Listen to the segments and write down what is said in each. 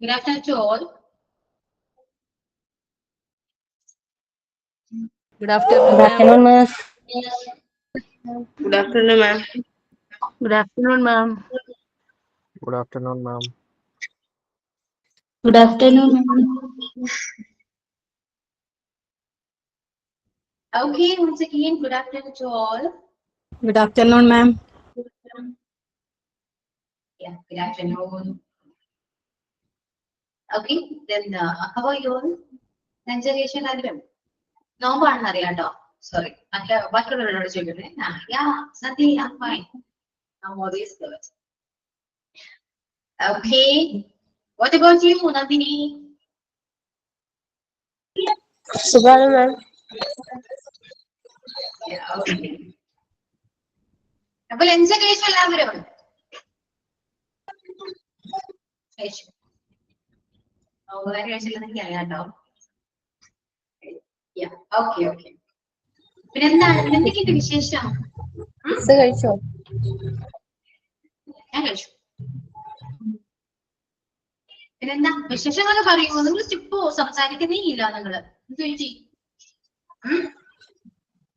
Good afternoon to all. Good afternoon, Good afternoon, ma'am. Good afternoon, ma'am. Good afternoon, ma'am. Good afternoon, ma'am. Good afternoon, ma'am. Okay, once again, good afternoon to all. Good afternoon, ma'am. Yeah, good afternoon. Okay, then how are you all? Conjugation ആരും നോമ്പാണെന്ന് അറിയാട്ടോ. Sorry, ബാക്കിയുള്ളവരോട് ചോദിക്കട്ടെ. Yeah, Santhi, I'm fine. I'm always good. Okay, what about you, Nandini? Subhanu, ma'am. Yeah, okay. അപ്പോൾ lunch കഴിച്ചു എല്ലാവരും കഴിച്ചു. കഴിച്ചില്ലെന്ന് എനിക്ക് അറിയാട്ടോ. Okay okay. പിന്നെ എന്താണ് എന്തൊക്കെയുണ്ട് വിശേഷം? കഴിച്ചോ? ഞാൻ കഴിച്ചു. പിന്നെന്താ വിശേഷങ്ങളൊക്കെ പറയുമോ? നിങ്ങൾ ഇപ്പോ സംസാരിക്കുന്നേ ഇല്ല നിങ്ങള് ചേച്ചി.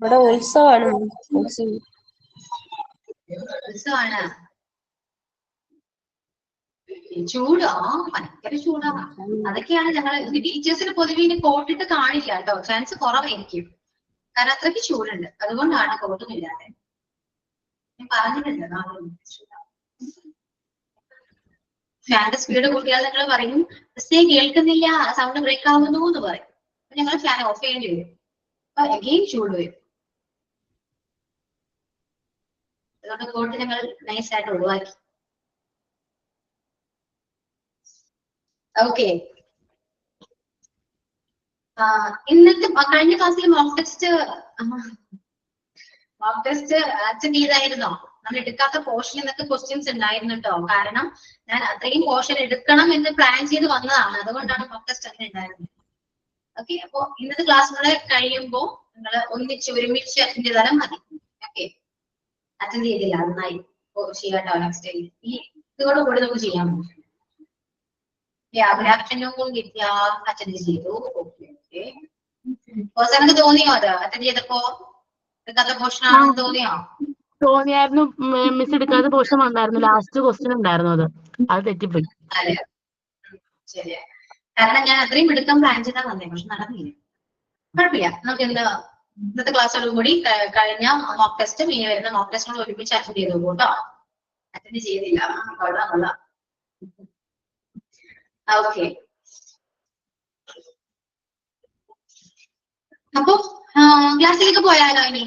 ഇവിടെ ഉത്സവമാണ്. ഉത്സവമാണ്. ചൂടോ? ഭയങ്കര ചൂടാ. അതൊക്കെയാണ് ഞങ്ങള് ടീച്ചേഴ്സിന് പൊതുവെ ഇനി കോട്ടിട്ട് കാണില്ല കേട്ടോ. ചാൻസ് കുറവായിരിക്കും. കാരണം അത്രയ്ക്ക് ചൂടുണ്ട്. അതുകൊണ്ടാണ് കോട്ടും ഇല്ലാതെ. ഞാൻ പറഞ്ഞിട്ടുണ്ട് ഫാന്റെ സ്പീഡ് കൂട്ടിയാൽ നിങ്ങൾ പറയും കേൾക്കുന്നില്ല, സൗണ്ട് ബ്രേക്ക് ആവുന്നു എന്ന് പറയും. അപ്പൊ ഞങ്ങൾ ഫാൻ ഓഫ് ചെയ്യേണ്ടി വരും. അപ്പൊ അഗെയിൻ ചൂട് വരും. അതുകൊണ്ട് കോട്ട് ഞങ്ങൾ നൈസായിട്ട് ഒഴിവാക്കി. ഓക്കെ, ഇന്നത്തെ കഴിഞ്ഞ ക്ലാസ്സിൽ മോക്ക് ടെസ്റ്റ് അറ്റൻഡ് ചെയ്തായിരുന്നോ? നമ്മൾ എടുക്കാത്ത പോർഷൻ എന്നൊക്കെ ക്വസ്റ്റ്യൻസ് ഉണ്ടായിരുന്നു കേട്ടോ. കാരണം ഞാൻ അത്രയും പോർഷൻ എടുക്കണം എന്ന് പ്ലാൻ ചെയ്ത് വന്നതാണ്. അതുകൊണ്ടാണ് മോക്ക് ടെസ്റ്റ് അങ്ങനെ ഉണ്ടായിരുന്നത്. ഓക്കെ, അപ്പൊ ഇന്നത്തെ ക്ലാസ് കൂടെ കഴിയുമ്പോൾ നിങ്ങൾ ഒരുമിച്ച് അറ്റൻഡ് ചെയ്താലും മതി. ഓക്കെ, അറ്റൻഡ് ചെയ്തില്ല നന്നായി ചെയ്യാട്ടോ. നെക്സ്റ്റ് ഈ ഇതോടെ കൂടി നമുക്ക് ചെയ്യാൻ പറ്റും. വിദ്യ അറ്റൻഡ് ചെയ്തു. Okay okay. അവസാനം തോന്നിയോ അത് അറ്റൻഡ് ചെയ്തപ്പോ എടുക്കാത്ത പോർഷൻ ആണെന്ന് തോന്നിയോ? തോന്നിയായിരുന്നു. മിസ് എടുക്കാത്ത പോർഷൻ വന്നായിരുന്നു. ലാസ്റ്റ് ക്വസ്റ്റ്യൻ ഉണ്ടായിരുന്നു. അത് തെറ്റിപ്പോയി. അതെ, ശരിയാ. കാരണം ഞാൻ അത്രയും എടുക്കാൻ പ്ലാൻ ചെയ്താൽ വന്നേ, പക്ഷെ നടന്നില്ല. കുഴപ്പമില്ല, നമുക്ക് ഇന്നത്തെ ക്ലാസ്സോട് കൂടി കഴിഞ്ഞ മോക്ക് ടെസ്റ്റും ഇനി വരുന്ന മോക്ക് ടെസ്റ്റിനോട് ഒരുമിച്ച് അറ്റൻഡ് ചെയ്തു കേട്ടോ. അറ്റൻഡ് ചെയ്തില്ല കൊള്ളാം. ഓക്കെ, അപ്പൊ ക്ലാസ്സിലേക്ക് പോയാലോ? ഇനി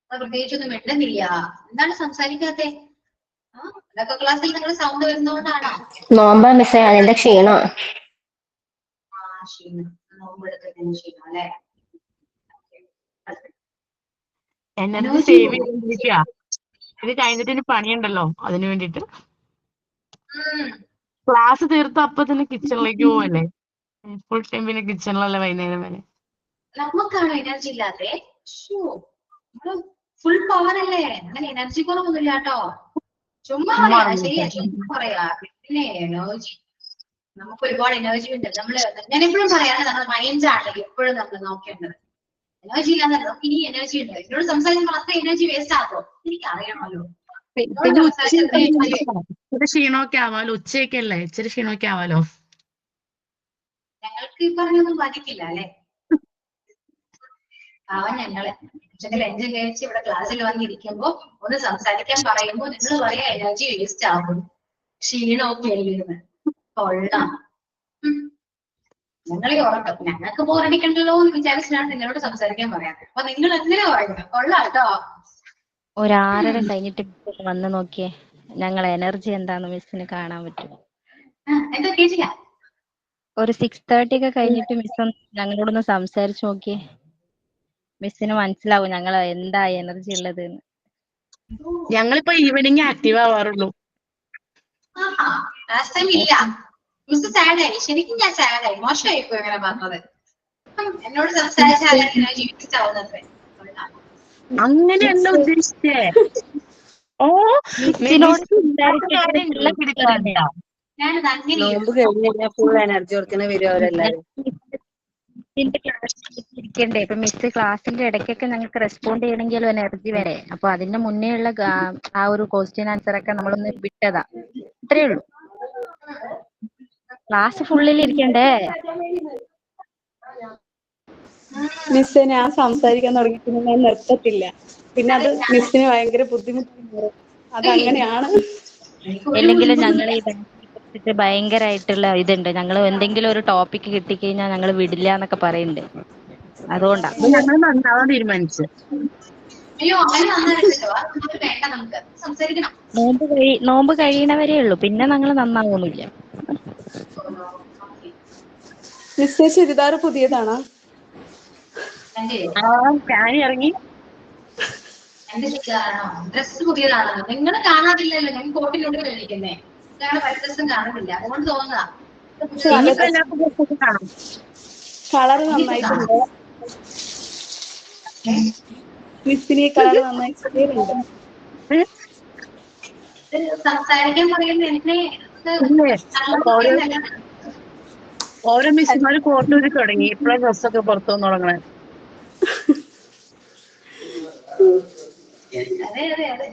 പ്രത്യേകിച്ചൊന്നും മിണ്ടുന്നില്ല. എന്താണ് സംസാരിക്കാത്തെ? അതൊക്കെ ക്ലാസ്സിൽ നിങ്ങൾ സൗണ്ട് വരുന്നോണ്ടാണോ? നോമ്പാ മിസ്സേ, അതിന്റെ ക്ഷീണം. ക്ഷീണം, നോമ്പെടുക്കുന്നതിന് ക്ഷീണം അല്ലെ? എന്നെ സേവ് ചെയ്തിരിക്കുക. ഇത് കഴിഞ്ഞിട്ട് ഇനി പണിയുണ്ടല്ലോ, അതിനു വേണ്ടിട്ട്. ക്ലാസ് തീർത്ത അപ്പൊ തന്നെ കിച്ചണിലേക്ക് പോവല്ലേ. ഫുൾ ടൈം പിന്നെ കിച്ചണിലല്ലേ വൈകുന്നേരം വരെ. നമുക്കാണോ എനർജി ഇല്ലാതെ? ഫുൾ പവർ അല്ലേ, അങ്ങനെ എനർജി കുറവൊന്നുമില്ല കേട്ടോ. ചുമ്മാ ശരിയാ, ചുമ്മാ പറയാ. പിന്നെ എനർജി, നമുക്ക് ഒരുപാട് എനർജി ഉണ്ട്. ഞാൻ എപ്പോഴും പറയാറ് നമ്മുടെ മൈൻഡ് ആണ് എപ്പോഴും നമ്മൾ നോക്കേണ്ടത്. എനർജി ഇല്ലാതെ നമുക്ക് ഇനി എനർജി ഉണ്ട്. എന്നോട് സംസാരിക്കുമ്പോൾ അത്ര എനർജി വേസ്റ്റ് ആക്കോ? എനിക്ക് അറിയണമല്ലോ. ഇച്ചിരി ക്ഷീണമൊക്കെ ആവാലോ, ഉച്ചയൊക്കെ അല്ലേ, ഇച്ചിരി ക്ഷീണമൊക്കെ ആവാലോ. ഞങ്ങൾക്ക് ഈ പറഞ്ഞൊന്നും ബാധിക്കില്ല അല്ലെ? ഞങ്ങള് ലഞ്ച് കഴിച്ച് ഇവിടെ ക്ലാസ്സിൽ വന്നിരിക്കുമ്പോ ഒന്ന് സംസാരിക്കാൻ പറയുമ്പോ നിങ്ങൾ പറയാ എനർജി വേസ്റ്റ് ആകും, ക്ഷീണമൊക്കെ അല്ലേ. കൊള്ളാം. ഞങ്ങളെ ഉറക്കം ഞങ്ങൾക്ക് ബോറടിക്കണ്ടല്ലോ എന്ന് വിചാരിച്ചിട്ടാണ് നിങ്ങളോട് സംസാരിക്കാൻ പറയാം. അപ്പൊ നിങ്ങൾ എങ്ങനെ പറയുന്നത്? കൊള്ളാം കേട്ടോ. ഒരു 6:30 കഴിഞ്ഞിട്ട് വന്ന് നോക്കിയേ, ഞങ്ങളെ എനർജി എന്താന്ന് മിസ്സിന് കാണാൻ പറ്റും. എന്താ കേട്ടില്ല? ഒരു 6:30 ഒക്കെ കഴിഞ്ഞിട്ട് മിസ് ഞങ്ങളോടൊന്ന് സംസാരിച്ചു നോക്കിയേ, മിസ്സിന് മനസ്സിലാവും ഞങ്ങൾ എന്താ എനർജി ഉള്ളത്. ഞങ്ങളിപ്പോ ഈവനിങ് ആക്റ്റീവ് ആവാറുള്ളൂ. ലാസ്റ്റ് ടൈം ഇല്ല. മിസ് സാഡായി, ശരിക്കും ഞാൻ സാഡായി, മോശമായി പോയി അങ്ങനെ പറഞ്ഞത്. എന്നോട് സംസാരിച്ചാൽ ജീവിച്ചാവുന്നത്. അങ്ങനെയല്ല ഉദ്ദേശിച്ചേ. ഓ, മിസ്സിനോട് കാര്യം എടുക്കണ്ട. ഞാനത് അങ്ങനെ നോമ്പ് കഴിഞ്ഞ് കഴിഞ്ഞാൽ ഫുൾ എനർജി കൊടുക്കുന്ന വരും അവരെല്ലാരും. ഇരിക്കണ്ടേ ഇപ്പൊ മിസ് ക്ലാസ്സിന്റെ ഇടയ്ക്കൊക്കെ ഞങ്ങൾക്ക് റെസ്പോണ്ട് ചെയ്യണമെങ്കിൽ എനർജി വരെ. അപ്പൊ അതിന്റെ മുന്നേ ഉള്ള ആ ഒരു ക്വസ്റ്റ്യൻ ആൻസർ ഒക്കെ നമ്മളൊന്ന് വിട്ടതാ. അത്രേ ഉള്ളൂ. ക്ലാസ് ഫുള്ളിൽ ഇരിക്കണ്ടേ. മിസ് ഞാൻ സംസാരിക്കാൻ തുടങ്ങി പിന്നെ ഞാൻ നിർത്തത്തില്ല. പിന്നെ അത് മിസ്സിന് ഭയങ്കര ബുദ്ധിമുട്ടാണ്. അതങ്ങനെയാണ്. അല്ലെങ്കിലും ഞങ്ങൾ ഈ ഭയങ്കരമായിട്ടുള്ള ഇതുണ്ട്. ഞങ്ങൾ എന്തെങ്കിലും ഒരു ടോപ്പിക് കിട്ടിക്കഴിഞ്ഞാൽ ഞങ്ങൾ വിടില്ല എന്നൊക്കെ പറയുന്നുണ്ട്. അതുകൊണ്ടാ അപ്പൊ ഞങ്ങൾ നന്നാവാൻ തീരുമാനിച്ചു. അയ്യോ അങ്ങനെ നന്നായിട്ടോ അത് വേണ്ട, നമുക്ക് സംസാരിക്കണം. നോമ്പ് കഴിയണവരേ ഉള്ളൂ. പിന്നെ ഞങ്ങൾ നന്നാവൊന്നുമില്ല. മിസ്സേ ചുരിദാർ പുതിയതാണോ? ആ ഫാൻ ഇറങ്ങി. എന്റെ ചുരിദാറാണോ? ഡ്രസ് പുതിയതാണോ? നിങ്ങൾ കാണാതില്ലല്ലോ, ഞാൻ കോട്ടിലൂടെ കഴിക്കുന്നേ. ഞങ്ങളുടെ പരിസരം കാണുന്നില്ല, അതുകൊണ്ട് തോന്നുന്നതാ. ഇനിയിപ്പോ എല്ലാവർക്കും ഡ്രസ്സൊക്കെ കാണും. കളർ നന്നായിട്ടുണ്ട്. മിസ്സിന് ഈ കളർ നന്നായി ചേരുന്നുണ്ട്. സംസാരിക്കാൻ പറയുന്നത് എന്നെ ഓരോ മിസ്സുമാര് കോട്ടൂരി തുടങ്ങി. ഇപ്പഴാ ഡ്രസ്സൊക്കെ പുറത്തു വന്ന് തുടങ്ങണേ. അതെ അതെ അതെ.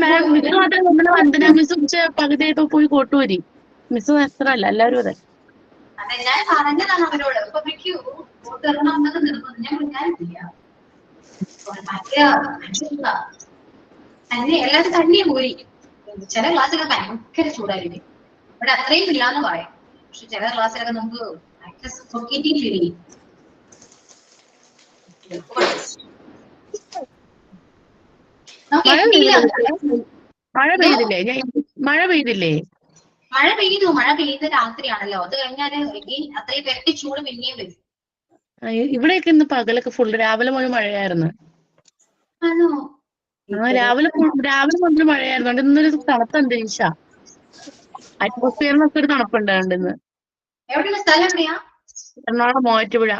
മാം മിസ് മാത്രം നമ്മുടെ വന്ദന മിസ് പകുതിയായിപ്പോ പോയി കോട്ടൂരി. മിസ് മാത്രല്ല എല്ലാവരും അതെ. അതെ ഞാൻ പറഞ്ഞതാണ് അവരോട്. ഇപ്പൊ വെക്കൂ വോട്ട് ഇറങ്ങണം എന്നൊക്കെ നിർബന്ധം. ഞാൻ വിചാരിച്ചില്ല തന്നെ എല്ലാവരും തന്നെയും പോയി. ചില ക്ലാസ്സിലൊക്കെ ഭയങ്കര ചൂടായിരിക്കും. ഇവിടെ അത്രയും ഇല്ലാന്ന് പറയാം. പക്ഷെ ചില ക്ലാസ്സിലൊക്കെ നമുക്ക് ഭയങ്കര സഫോക്കേറ്റിംഗ് ഫീൽ ചെയ്യും. മഴ പെയ്തില്ലേ? മഴ പെയ്തില്ലേ? മഴ പെയ്ത് രാത്രിയാണല്ലോ. അത് കഴിഞ്ഞാല് അത്രയും പെരട്ടി ചൂട് പിന്നെയും വരും. ഇവിടെയൊക്കെ ഇന്ന് പകലൊക്കെ ഫുള്ള് രാവിലെ മുതൽ മഴയായിരുന്നു. ആണോ? രാവിലെ മുതൽ മഴയായിരുന്നു. അതുകൊണ്ട് ഇന്നൊരു തണുത്ത അന്തരീക്ഷ. അറ്റ്മോസ്ഫിയറിനൊക്കെ ഒരു തണുപ്പുണ്ടായിരുന്നു ഇന്ന്. എവിടെയുള്ള സ്ഥലം എവിടെയാ? എറണാകുളം മൂവാറ്റുപുഴ.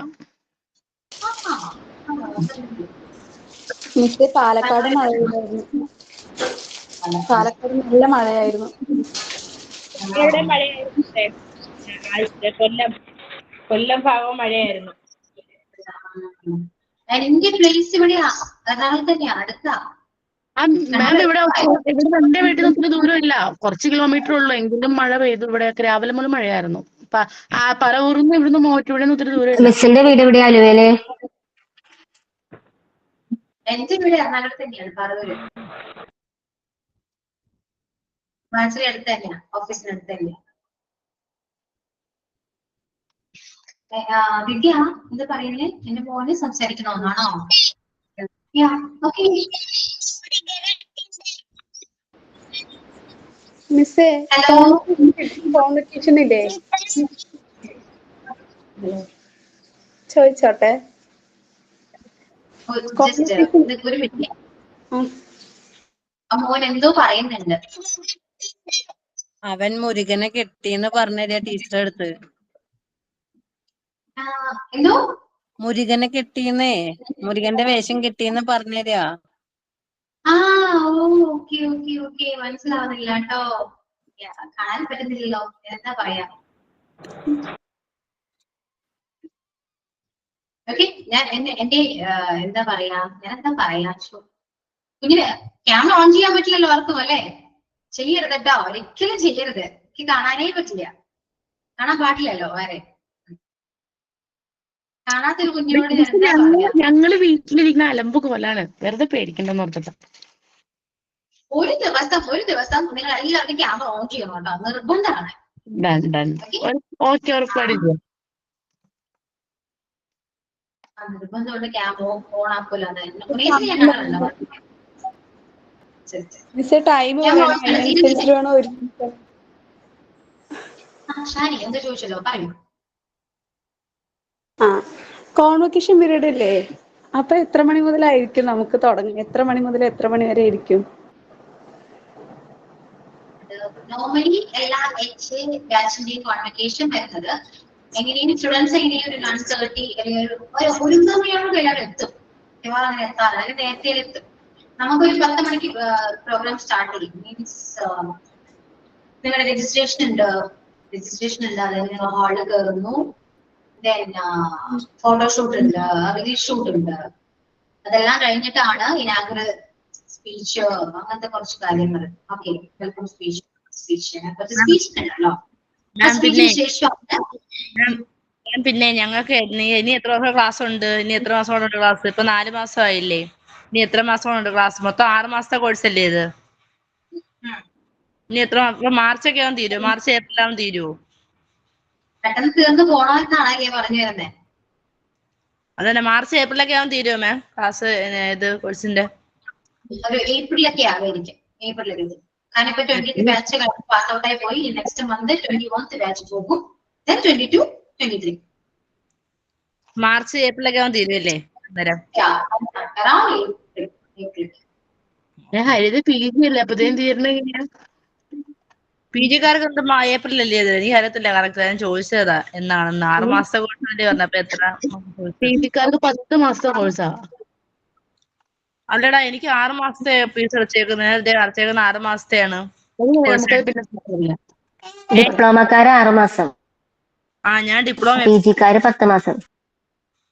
മിസ് പാലക്കാട് മഴയായിരുന്നു. പാലക്കാട് നല്ല മഴയായിരുന്നു. ഇവിടെ മഴയായിരുന്നു. കൊല്ലം ഭാഗവും മഴയായിരുന്നു. എന്റെ പ്ലേസ് ഇവിടെയാ, എറണാകുളത്ത് തന്നെയാ, അടുത്താ. മാം ഇവിടെ എന്റെ വീട്ടിൽ നിന്ന് ഒത്തിരി ദൂരമില്ല, കുറച്ച് കിലോമീറ്റർ ഉള്ളൂ. എങ്കിലും മഴ പെയ്തു. ഇവിടെയൊക്കെ രാവിലെ മുതൽ മഴയായിരുന്നു. പറവൂർന്ന് ഇവിടുന്ന് മൂവാറ്റുപുഴ ഒത്തിരി ദൂരം. മിസ്സിന്റെ വീട് എവിടെയാ? ആലുവയില്? എന്റെ വീട് എറണാകുളത്ത് തന്നെയാണ്, പറവൂര്. മാച്ചിരി അടുത്ത് തന്നെയാ, ഓഫീസിനടുത്ത് തന്നെയാ. വിദ്യ എന്താ പറയുന്നേ? എന്റെ മോന് സംസാരിക്കണമെന്നാണോ? മിസ്സേ ഹലോ, കോൺവെക്കേഷൻ ഇല്ലേ? ചോദിച്ചോട്ടെ? ഒരു മിനിറ്റ്. മോൻ എന്തോ പറയുന്നുണ്ട്. അവൻ മുരുകനെ കെട്ടിന്ന് പറഞ്ഞ ടീച്ചർ അടുത്ത്. എന്തോ മുരുകനെ കെട്ടിന്നേ, മുരുകന്റെ വേഷം കെട്ടിന്ന് പറഞ്ഞുതരാ. ഓക്കെ ഓക്കെ ഓക്കെ, മനസ്സിലാവുന്നില്ല കേട്ടോ. കാണാൻ പറ്റുന്നില്ലല്ലോ, എന്താ പറയാ. ഓക്കെ, ഞാൻ എന്റെ എന്താ പറയാ, ഞാൻ എന്താ പറയാ, കുഞ്ഞിന് ക്യാമറ ഓൺ ചെയ്യാൻ പറ്റില്ലല്ലോ ആർക്കും, അല്ലേ? ചെയ്യരുത് കേട്ടോ, ഒരിക്കലും ചെയ്യരുത്. എനിക്ക് കാണാനേ പറ്റില്ല, കാണാൻ പാടില്ലല്ലോ വേറെ. കാണാത്തൊരു കുഞ്ഞിനോട് ഞങ്ങള് വീട്ടിലിരിക്കുന്ന അലമ്പ് കൊലാണ്, വെറുതെ പേടിക്കണ്ടെന്ന് ഓർത്തിട്ട്. ഒരു ദിവസം നിങ്ങൾ എല്ലാവർക്കും ക്യാമറ ഓൺ ചെയ്യണം കേട്ടോ, നിർബന്ധമാണ്. ഓക്കെ, ഉറപ്പാടില്ല. നിർബന്ധമുണ്ട്, ക്യാമറ ഓൺ ആക്കുമല്ലോ. മിസ്സേ ടൈം വേണം, അതിനനുസരിച്ച് വേണം. ഒരു ഷാനി എന്താ ചോദിച്ചല്ലോ, പറയൂ. കോൺവെക്കേഷൻ പീരീഡ് അല്ലേ? അപ്പൊ എത്ര മണി മുതലായിരിക്കും നമുക്ക് തുടങ്ങി? എത്ര മണി മുതൽ എത്ര മണി വരെ ഇരിക്കും? നോർമലി എല്ലാ ബാച്ചിന്റെയും കോൺവെക്കേഷൻ വരുന്നത് എങ്ങനെയും സ്റ്റുഡൻസ് എങ്ങനെയും ഒരു 1:30 അല്ലെങ്കിൽ ഒരു 1 മണിയോട് എല്ലാവരും എത്തും. അങ്ങനെ എത്താറ്, അതിന് നേരത്തെ എത്തും. നമുക്കൊരു 10 മണിക്ക് പ്രോഗ്രാം സ്റ്റാർട്ട് ചെയ്യും. മീൻസ് നിങ്ങളുടെ രജിസ്ട്രേഷൻ ഉണ്ട്, അതായത് നിങ്ങൾ ഹാളിൽ കയറുന്നു, ദെൻ ഫോട്ടോഷൂട്ട് ഉണ്ട്, റിലീസ് ഷൂട്ട് ഉണ്ട്. അതെല്ലാം കഴിഞ്ഞിട്ടാണ് ഇനാഗുറൽ സ്പീച്ച്, അങ്ങനത്തെ കുറച്ച് കാര്യങ്ങൾ. ഓക്കെ, വെൽക്കം സ്പീച്ച് ഉണ്ടല്ലോ. സ്പീച്ചിന് ശേഷം പിന്നെ ഞങ്ങൾക്ക് ഇനി എത്ര ദിവസം ക്ലാസ് ഉണ്ട്? ഇനി എത്ര മാസം കൊണ്ട് ക്ലാസ്? ഇപ്പൊ 4 മാസമായില്ലേ? ഇനി എത്ര മാസം കൊണ്ട് ക്ലാസ്? മൊത്തം 6 മാസത്തെ കോഴ്സ് അല്ലേ ഇത്? ഇനി എത്ര മാർച്ച് ഒക്കെ ആവും തീരുമോ? മാർച്ച് ഏപ്രിൽ ആവും തീരുമോ? പെട്ടെന്ന് തീർന്നു പോണമെന്നാണ് പറഞ്ഞു വരുന്നത്. അതന്നെ, മാർച്ച് ഏപ്രിലൊക്കെ ആവും തീരുമോ മാം ക്ലാസ് ഇത് കോഴ്സിന്റെ? ഒരു ഏപ്രിലൊക്കെ ആവായിരിക്കും. ഏപ്രിലൊക്കെ കാരണം ഇപ്പൊ 20 ബാച്ച് പാസ് ഔട്ട് ആയി പോയി. നെക്സ്റ്റ് മന്ത് 21 ബാച്ച് പോകും. 22, 23 മാർച്ച് ഏപ്രിലൊക്കെ ആവും തീരുമല്ലേ അന്നേരം? ഹരിത PG അല്ലേ, അപ്പത്തേനും തീരണ എങ്ങനെയാ? PG-കാർക്ക് എന്ത് ഏപ്രിൽ അല്ലേ? എനിക്ക് അറിയത്തില്ല കറക്റ്റ്, ഞാൻ ചോദിച്ചതാ എന്നാണെന്ന്. 6 മാസത്തെ കോഴ്സ് വേണ്ടി പറഞ്ഞപ്പോ എത്ര? PG-കാർക്ക് 10 മാസത്തെ കോഴ്സാ. അല്ലടാ, എനിക്ക് 6 മാസത്തെ ഫീസ് അടച്ചേക്കുന്നത്. അടച്ചേക്കുന്ന 6 മാസത്തെയാണ്. ഡിപ്ലോമക്കാര് 6 മാസം, ഞാൻ ഡിപ്ലോമ. PG-കാര് 10 മാസം.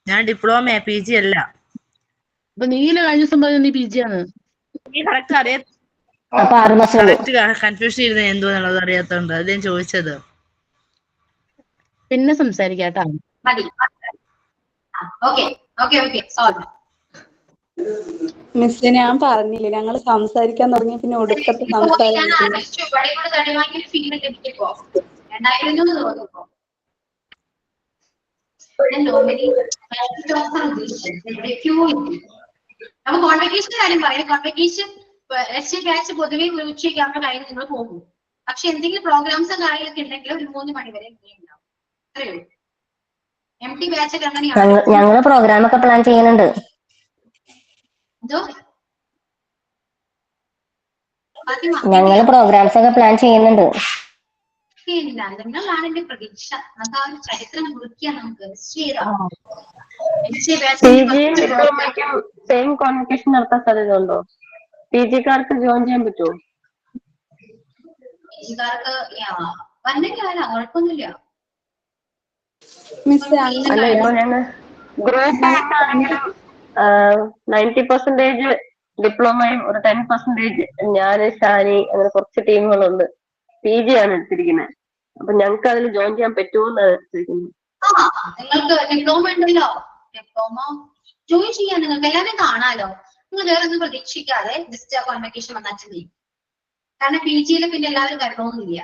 ഞാൻ ഡിപ്ലോമ, PG അല്ല. അപ്പൊ നീല കഴിഞ്ഞ ദിവസം പറഞ്ഞ നീ PG ആണ്. നീ കറക്റ്റ് അപ്പൊ 6 മാസം കൺഫ്യൂഷൻ ചെയ്യുന്നത് എന്തോന്നുള്ളത് അറിയാത്തോണ്ട് അത് ഞാൻ ചോദിച്ചത്. പിന്നെ സംസാരിക്കാട്ടാ. മിസ് ഞാൻ പറഞ്ഞില്ലേ, ഞങ്ങൾ സംസാരിക്കാൻ തുടങ്ങിയ പിന്നെ ഒടുക്കത്തെ സംസാരിക്കില്ല. നമുക്ക് കോൺവെക്കേഷന്റെ കാര്യം പറയാം. കോൺവെക്കേഷൻ ബാച്ച് പൊതുവെ ഒരു ഉച്ചയ്ക്ക് ആകുന്ന കാര്യം നിങ്ങൾ പോകും. പക്ഷെ എന്തെങ്കിലും പ്രോഗ്രാംസും കാര്യങ്ങളൊക്കെ ഉണ്ടെങ്കിൽ ഒരു 3 മണി വരെ ഉണ്ടാവും. അറിയോ? MT ബാച്ച് ഒക്കെ അങ്ങനെയാണ്. ഞങ്ങള് പ്രോഗ്രാം ഒക്കെ പ്ലാൻ ചെയ്യുന്നുണ്ട്. ഞങ്ങള് പ്രോഗ്രാംസ് ഒക്കെ പ്ലാൻ ചെയ്യുന്നുണ്ട്. നിങ്ങളാണ് എന്റെ പ്രതീക്ഷ. നമുക്ക് ആ ഒരു ചരിത്രം കുറിക്കാൻ നമുക്ക് സെയിം കോൺവെക്കേഷൻ നടത്താൻ സാധ്യതയുണ്ടോ? PG-കാർക്ക് ജോയിൻ ചെയ്യാൻ പറ്റുമോ? PG-കാർക്ക് വന്നെങ്കിൽ വരാം, കുഴപ്പമൊന്നുമില്ല. മിസ് അല്ല, ഇപ്പൊ ഞങ്ങൾ ഗ്രൂപ്പ് ആയിട്ടാണെങ്കിലും 90% ഡിപ്ലോമയും ഒരു 10% ഞാൻ, ഷാനി, അങ്ങനെ കുറച്ച് ടീമുകളുണ്ട്. PG ആണ് എടുത്തിരിക്കുന്നത്. അപ്പൊ ഞങ്ങൾക്ക് അതിൽ ജോയിൻ ചെയ്യാൻ പറ്റുമോ എന്നാണ് എടുത്തിരിക്കുന്നത്. നിങ്ങൾക്ക് ഡിപ്ലോമ ഉണ്ടല്ലോ, ഡിപ്ലോമ ജോയിൻ ചെയ്യാൻ നിങ്ങൾക്ക് എല്ലാവരും കാണാലോ. നിങ്ങൾ വേറെ ഒന്നും പ്രതീക്ഷിക്കാതെ ജസ്റ്റ് ആ കോൺവെക്കേഷൻ വന്നാൽ ചെയ്യും. കാരണം PG-യിൽ പിന്നെ എല്ലാവരും വരണമെന്നില്ല.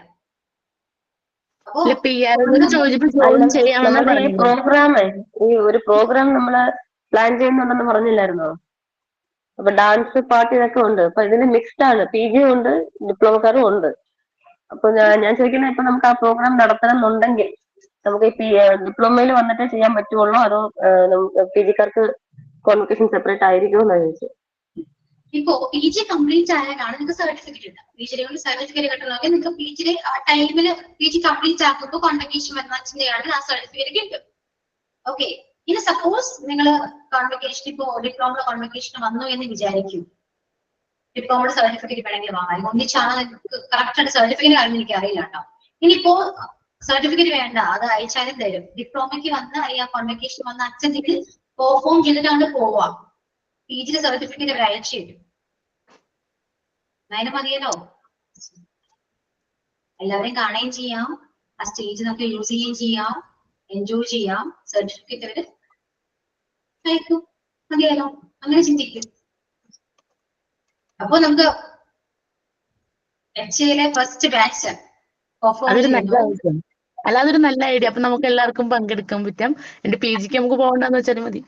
ഈ ഒരു പ്രോഗ്രാം നമ്മള് പ്ലാൻ ചെയ്യുന്നുണ്ടെന്ന് പറഞ്ഞില്ലായിരുന്നോ? അപ്പൊ ഡാൻസ് പാർട്ടി ഇതൊക്കെ ഉണ്ട്. അപ്പൊ ഇതിന് മിക്സ്ഡ് ആണ്, PG ഉണ്ട്, ഡിപ്ലോമക്കാരും ഉണ്ട്. അപ്പൊ ഞാൻ ചോദിക്കുന്നത്, ഇപ്പൊ നമുക്ക് ആ പ്രോഗ്രാം നടത്തണം എന്നുണ്ടെങ്കിൽ നമുക്ക് ഈ ഡിപ്ലോമയിൽ വന്നിട്ട് ചെയ്യാൻ പറ്റുള്ളൂ, അതോ PG-കാർക്ക് കോൺവെക്കേഷൻ സെപ്പറേറ്റ് ആയിരിക്കും എന്നാണ് ചോദിച്ചത്. ഇപ്പോ PG കംപ്ലീറ്റ് ആയാലാണ് നിങ്ങൾക്ക് സർട്ടിഫിക്കറ്റ് ഉണ്ട്. PG സർട്ടിഫിക്കറ്റ് കിട്ടണമെങ്കിൽ നിങ്ങൾക്ക് PG ആ ടൈമിൽ PG കംപ്ലീറ്റ് ആക്കുമ്പോൾ കോൺവെക്കേഷൻ വന്നാണെങ്കിൽ ആ സർട്ടിഫിക്കറ്റ് കിട്ടും. ഓക്കെ, ഇനി സപ്പോസ് നിങ്ങൾ കോൺവെക്കേഷൻ ഇപ്പോ ഡിപ്ലോമ കോൺവെക്കേഷൻ വന്നു എന്ന് വിചാരിക്കും. ഡിപ്ലോമയുടെ സർട്ടിഫിക്കറ്റ് വേണമെങ്കിൽ വാങ്ങാം. ഒന്നിച്ചാണ് നിങ്ങൾക്ക് കറക്റ്റ് ആയിട്ട് സർട്ടിഫിക്കറ്റ് ആണെന്ന് എനിക്ക് അറിയില്ല കേട്ടോ. ഇനിയിപ്പോ സർട്ടിഫിക്കറ്റ് വേണ്ട, അത് അയച്ചാലും തരും. ഡിപ്ലോമയ്ക്ക് വന്ന് ആ കോൺവെക്കേഷൻ വന്ന് അച്ഛനെങ്കിൽ പെർഫോം ചെയ്തിട്ടാണ് പോവാം. PG സർട്ടിഫിക്കറ്റ് അവർ അയച്ചു തരും. അതിന് മതിയല്ലോ, എല്ലാവരെയും കാണുകയും ചെയ്യാം, ആ സ്റ്റേജ് നമുക്ക് യൂസ് ചെയ്യുകയും ചെയ്യാം, എൻജോയ് ചെയ്യാം. സർട്ടിഫിക്കറ്റ് അവര് അയക്കും, മതിയല്ലോ. അങ്ങനെ ചിന്തിക്കും. അപ്പൊ നമുക്ക് HA-യിലെ ഫസ്റ്റ് ബാച്ച് അതൊരു നല്ല ഐഡിയ. അല്ല, അതൊരു നല്ല ഐഡിയ. അപ്പൊ നമുക്ക് എല്ലാവർക്കും പങ്കെടുക്കാൻ പറ്റും. എന്റെ PG-ക്ക് നമുക്ക് പോകണ്ടെന്ന് വെച്ചാൽ മതി.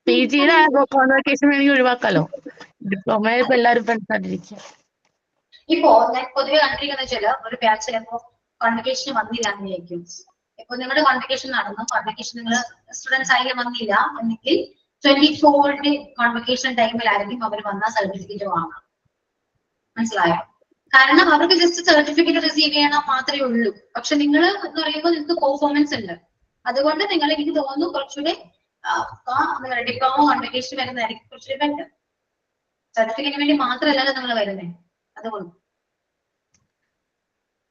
PG-യുടെ കോൺവെക്കേഷൻ വേണമെങ്കിൽ ഒഴിവാക്കാലോ. ഡിപ്ലോമ ഇപ്പൊ എല്ലാവരും ഫ്രണ്ട്സായിട്ടിരിക്കുക. ഇപ്പോ ഞാൻ പൊതുവെ കണ്ടിരിക്കുന്ന വെച്ചാൽ ഒരു ബാച്ചിൽ ഇപ്പോ കോൺവെക്കേഷൻ വന്നില്ല എന്ന് വിചാരിക്കും. ഇപ്പൊ നിങ്ങളുടെ കോൺവെക്കേഷൻ നടന്നു, കോൺവെക്കേഷൻ നിങ്ങൾ സ്റ്റുഡൻസ് ആയി വന്നില്ല എന്നെങ്കിൽ 24 കോൺവെക്കേഷൻ ടൈമിലായിരിക്കും അവർ വന്ന സർട്ടിഫിക്കറ്റ് വാങ്ങാം. മനസ്സിലായോ? കാരണം അവർക്ക് ജസ്റ്റ് സർട്ടിഫിക്കറ്റ് റിസീവ് ചെയ്യണം മാത്രമേ ഉള്ളൂ. പക്ഷെ നിങ്ങൾ എന്ന് പറയുമ്പോൾ നിങ്ങൾക്ക് പെർഫോമൻസ് ഉണ്ട്. അതുകൊണ്ട് നിങ്ങൾ, എനിക്ക് തോന്നുന്നു, കുറച്ചുകൂടെ ഡിപ്ലോമ കോൺവെക്കേഷൻ വരുന്നതായിരിക്കും കുറച്ചുകൂടി ബെറ്റർ. സർട്ടിഫിക്കറ്റിന് വേണ്ടി മാത്രമല്ലല്ലോ നമ്മൾ വരുന്നത്. അതുകൊണ്ട്